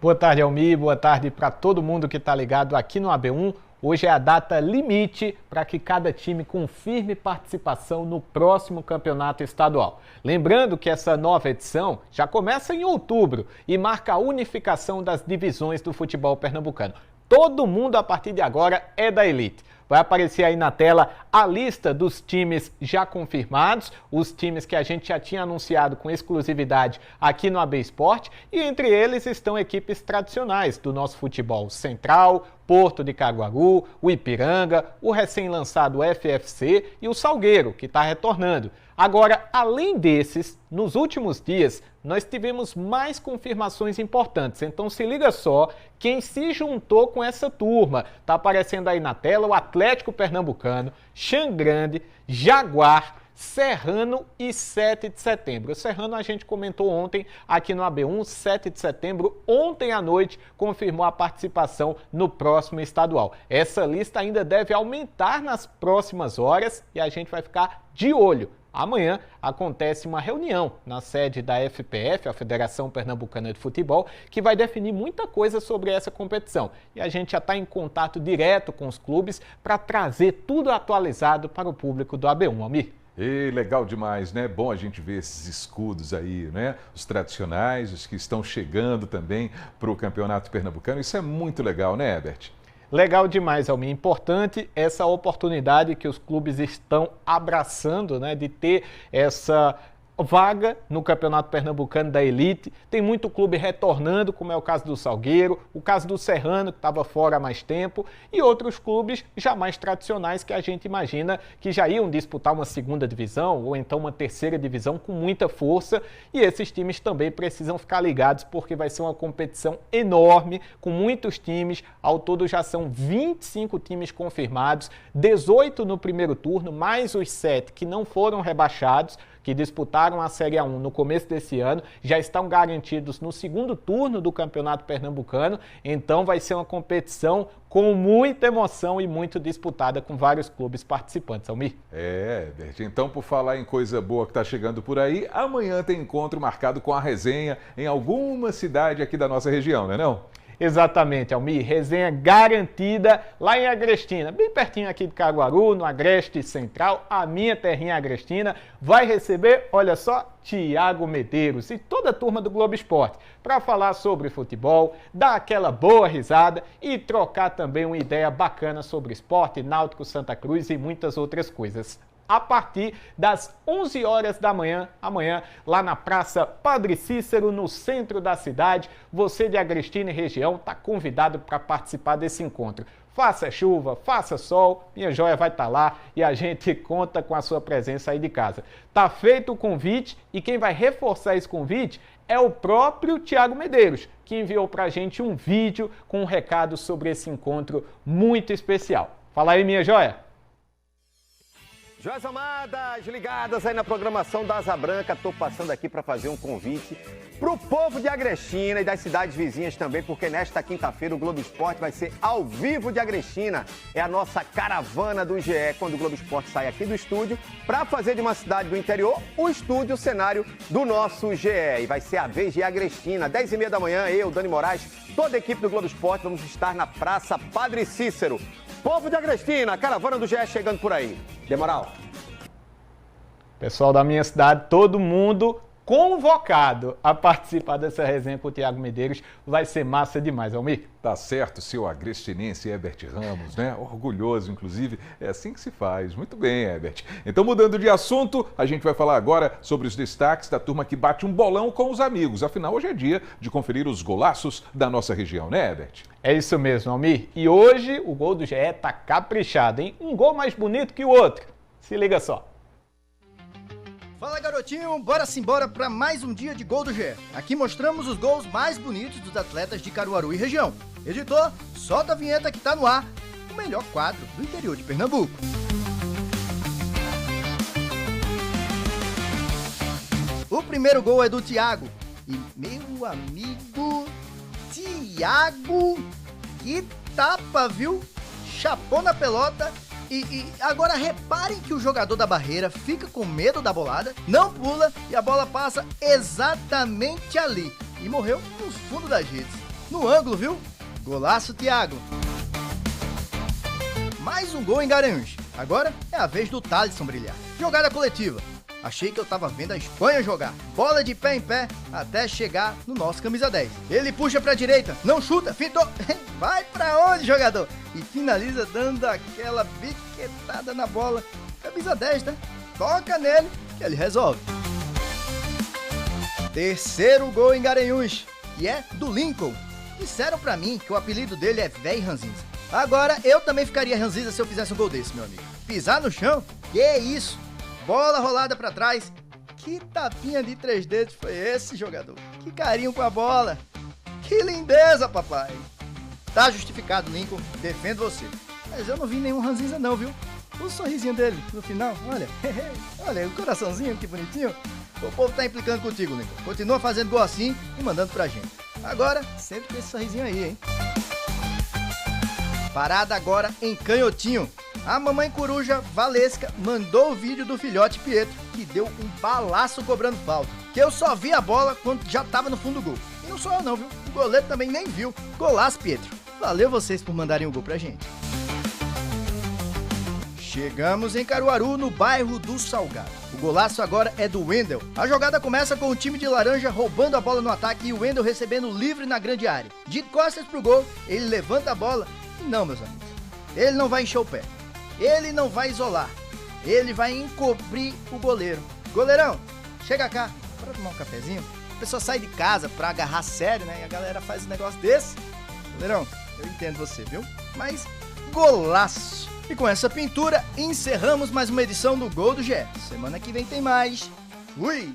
Boa tarde, Almir, boa tarde para todo mundo que está ligado aqui no AB1. Hoje é a data limite para que cada time confirme participação no próximo campeonato estadual. Lembrando que essa nova edição já começa em outubro e marca a unificação das divisões do futebol pernambucano. Todo mundo a partir de agora é da elite. Vai aparecer aí na tela a lista dos times já confirmados, os times que a gente já tinha anunciado com exclusividade aqui no AB Esporte, e entre eles estão equipes tradicionais do nosso futebol: Central, Porto de Caruaru, o Ipiranga, o recém-lançado FFC e o Salgueiro, que está retornando. Agora, além desses, nos últimos dias, nós tivemos mais confirmações importantes. Então se liga só quem se juntou com essa turma. Está aparecendo aí na tela o Atlético Pernambucano, Xangrande, Jaguar, Serrano e 7 de setembro. O Serrano a gente comentou ontem aqui no AB1, 7 de setembro, ontem à noite, confirmou a participação no próximo estadual. Essa lista ainda deve aumentar nas próximas horas e a gente vai ficar de olho. Amanhã acontece uma reunião na sede da FPF, a Federação Pernambucana de Futebol, que vai definir muita coisa sobre essa competição. E a gente já está em contato direto com os clubes para trazer tudo atualizado para o público do AB1, Almir. E legal demais, né? Bom a gente ver esses escudos aí, né? Os tradicionais, os que estão chegando também para o Campeonato Pernambucano. Isso é muito legal, né, Herbert? Legal demais, Almir. Importante essa oportunidade que os clubes estão abraçando, né? De ter essa vaga no Campeonato Pernambucano da Elite. Tem muito clube retornando, como é o caso do Salgueiro, o caso do Serrano, que estava fora há mais tempo, e outros clubes já mais tradicionais que a gente imagina que já iam disputar uma segunda divisão ou então uma terceira divisão com muita força, e esses times também precisam ficar ligados porque vai ser uma competição enorme, com muitos times. Ao todo já são 25 times confirmados, 18 no primeiro turno, mais os 7 que não foram rebaixados, que disputaram a Série A1 no começo desse ano já estão garantidos no segundo turno do Campeonato Pernambucano, então vai ser uma competição com muita emoção e muito disputada com vários clubes participantes, Almir. Bert, então por falar em coisa boa que está chegando por aí, amanhã tem encontro marcado com a resenha em alguma cidade aqui da nossa região, não é não? Exatamente, Almir, resenha garantida lá em Agrestina, bem pertinho aqui de Caruaru, no Agreste Central, a minha terrinha Agrestina, vai receber, olha só, Tiago Medeiros e toda a turma do Globo Esporte para falar sobre futebol, dar aquela boa risada e trocar também uma ideia bacana sobre esporte, Náutico, Santa Cruz e muitas outras coisas. A partir das 11 horas da manhã, amanhã, lá na Praça Padre Cícero, no centro da cidade, você de Agrestina e região está convidado para participar desse encontro. Faça chuva, faça sol, minha joia vai estar lá e a gente conta com a sua presença aí de casa. Tá feito o convite e quem vai reforçar esse convite é o próprio Tiago Medeiros, que enviou para a gente um vídeo com um recado sobre esse encontro muito especial. Fala aí, minha joia! Joias amadas, ligadas aí na programação da Asa Branca, tô passando aqui para fazer um convite pro povo de Agrestina e das cidades vizinhas também, porque nesta quinta-feira o Globo Esporte vai ser ao vivo de Agrestina. É a nossa caravana do GE, quando o Globo Esporte sai aqui do estúdio para fazer de uma cidade do interior o estúdio, o cenário do nosso GE. E vai ser a vez de Agrestina, 10h30 da manhã, eu, Dani Moraes, toda a equipe do Globo Esporte, vamos estar na Praça Padre Cícero. Povo de Agrestina, a caravana do GE chegando por aí. Demoral. Pessoal da minha cidade, todo mundo convocado a participar dessa resenha com o Tiago Medeiros. Vai ser massa demais, Almir. Tá certo, seu agrestinense Herbert Ramos, né? Orgulhoso, inclusive. É assim que se faz. Muito bem, Herbert. Então, mudando de assunto, a gente vai falar agora sobre os destaques da turma que bate um bolão com os amigos. Afinal, hoje é dia de conferir os golaços da nossa região, né, Herbert? É isso mesmo, Almir. E hoje o gol do GE tá caprichado, hein? Um gol mais bonito que o outro. Se liga só. Fala, garotinho, bora simbora para mais um dia de Gol do GE. Aqui mostramos os gols mais bonitos dos atletas de Caruaru e região. Editor, solta a vinheta que tá no ar, o melhor quadro do interior de Pernambuco. O primeiro gol é do Thiago. E meu amigo Thiago, que tapa, viu? Chapou na pelota. E agora reparem que o jogador da barreira fica com medo da bolada, não pula e a bola passa exatamente ali. E morreu no fundo das redes. No ângulo, viu? Golaço, Thiago. Mais um gol em Garanhuns. Agora é a vez do Thalisson brilhar. Jogada coletiva. Achei que eu tava vendo a Espanha jogar. Bola de pé em pé até chegar no nosso camisa 10. Ele puxa pra direita, não chuta, fintou. Vai pra onde, jogador? E finaliza dando aquela biquetada na bola. Camisa 10, né? Toca nele que ele resolve. Terceiro gol em Garanhuns. E é do Lincoln. Disseram pra mim que o apelido dele é Véi Ranzinza. Agora eu também ficaria ranzinza se eu fizesse um gol desse, meu amigo. Pisar no chão? Que isso? Bola rolada pra trás. Que tapinha de 3 dedos foi esse, jogador? Que carinho com a bola. Que lindeza, papai. Tá justificado, Lincoln. Defendo você. Mas eu não vi nenhum ranzinza não, viu? O sorrisinho dele no final, olha. Olha, o coraçãozinho, que bonitinho. O povo tá implicando contigo, Lincoln. Continua fazendo gol assim e mandando pra gente. Agora, sempre com esse sorrisinho aí, hein? Parada agora em Canhotinho. A mamãe coruja Valesca mandou o vídeo do filhote Pietro, que deu um balaço cobrando falta. Que eu só vi a bola quando já tava no fundo do gol. E não sou eu não, viu? O goleiro também nem viu. Golaço, Pietro. Valeu vocês por mandarem o gol pra gente. Chegamos em Caruaru, no bairro do Salgado. O golaço agora é do Wendel. A jogada começa com o time de laranja roubando a bola no ataque e o Wendel recebendo livre na grande área. De costas pro gol, ele levanta a bola e não, meus amigos, ele não vai encher o pé. Ele não vai isolar, ele vai encobrir o goleiro. Goleirão, chega cá, bora tomar um cafezinho? A pessoa sai de casa pra agarrar sério, né? E a galera faz um negócio desse. Goleirão, eu entendo você, viu? Mas golaço! E com essa pintura, encerramos mais uma edição do Gol do GE. Semana que vem tem mais. Fui!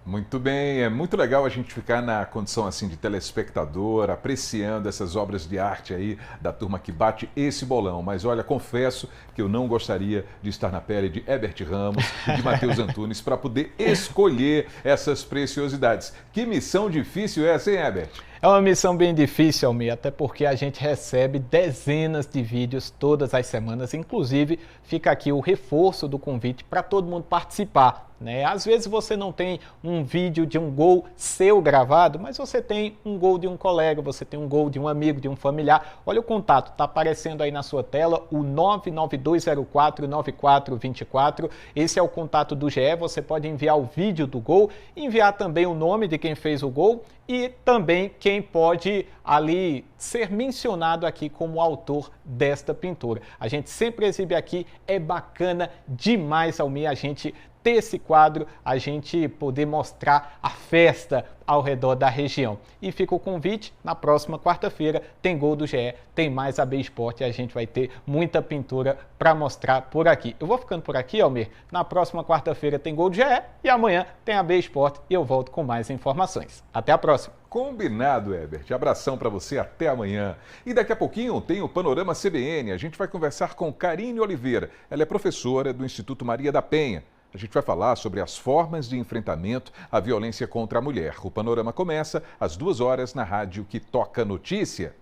Muito bem, é muito legal a gente ficar na condição assim de telespectador, apreciando essas obras de arte aí da turma que bate esse bolão. Mas olha, confesso que eu não gostaria de estar na pele de Herbert Ramos e de Matheus Antunes para poder escolher essas preciosidades. Que missão difícil é essa, hein, Herbert? É uma missão bem difícil, Almir, até porque a gente recebe dezenas de vídeos todas as semanas. Inclusive, fica aqui o reforço do convite para todo mundo participar. Às vezes você não tem um vídeo de um gol seu gravado, mas você tem um gol de um colega, você tem um gol de um amigo, de um familiar. Olha o contato, está aparecendo aí na sua tela, o 992049424. Esse é o contato do GE, você pode enviar o vídeo do gol, enviar também o nome de quem fez o gol e também quem pode ali ser mencionado aqui como autor desta pintura. A gente sempre exibe aqui, é bacana demais, Almir, a gente ter esse quadro, a gente poder mostrar a festa ao redor da região. E fica o convite, na próxima quarta-feira tem Gol do GE, tem mais AB Esporte e a gente vai ter muita pintura para mostrar por aqui. Eu vou ficando por aqui, Almir. Na próxima quarta-feira tem Gol do GE e amanhã tem AB Esporte e eu volto com mais informações. Até a próxima. Combinado, Herbert. Abração para você, até amanhã. E daqui a pouquinho tem o Panorama CBN. A gente vai conversar com Karine Oliveira. Ela é professora do Instituto Maria da Penha. A gente vai falar sobre as formas de enfrentamento à violência contra a mulher. O Panorama começa às 2 horas na rádio que toca notícia.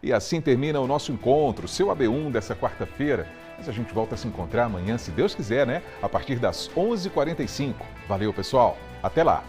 E assim termina o nosso encontro, seu AB1 dessa quarta-feira. Mas a gente volta a se encontrar amanhã, se Deus quiser, né? A partir das 11h45. Valeu, pessoal. Até lá.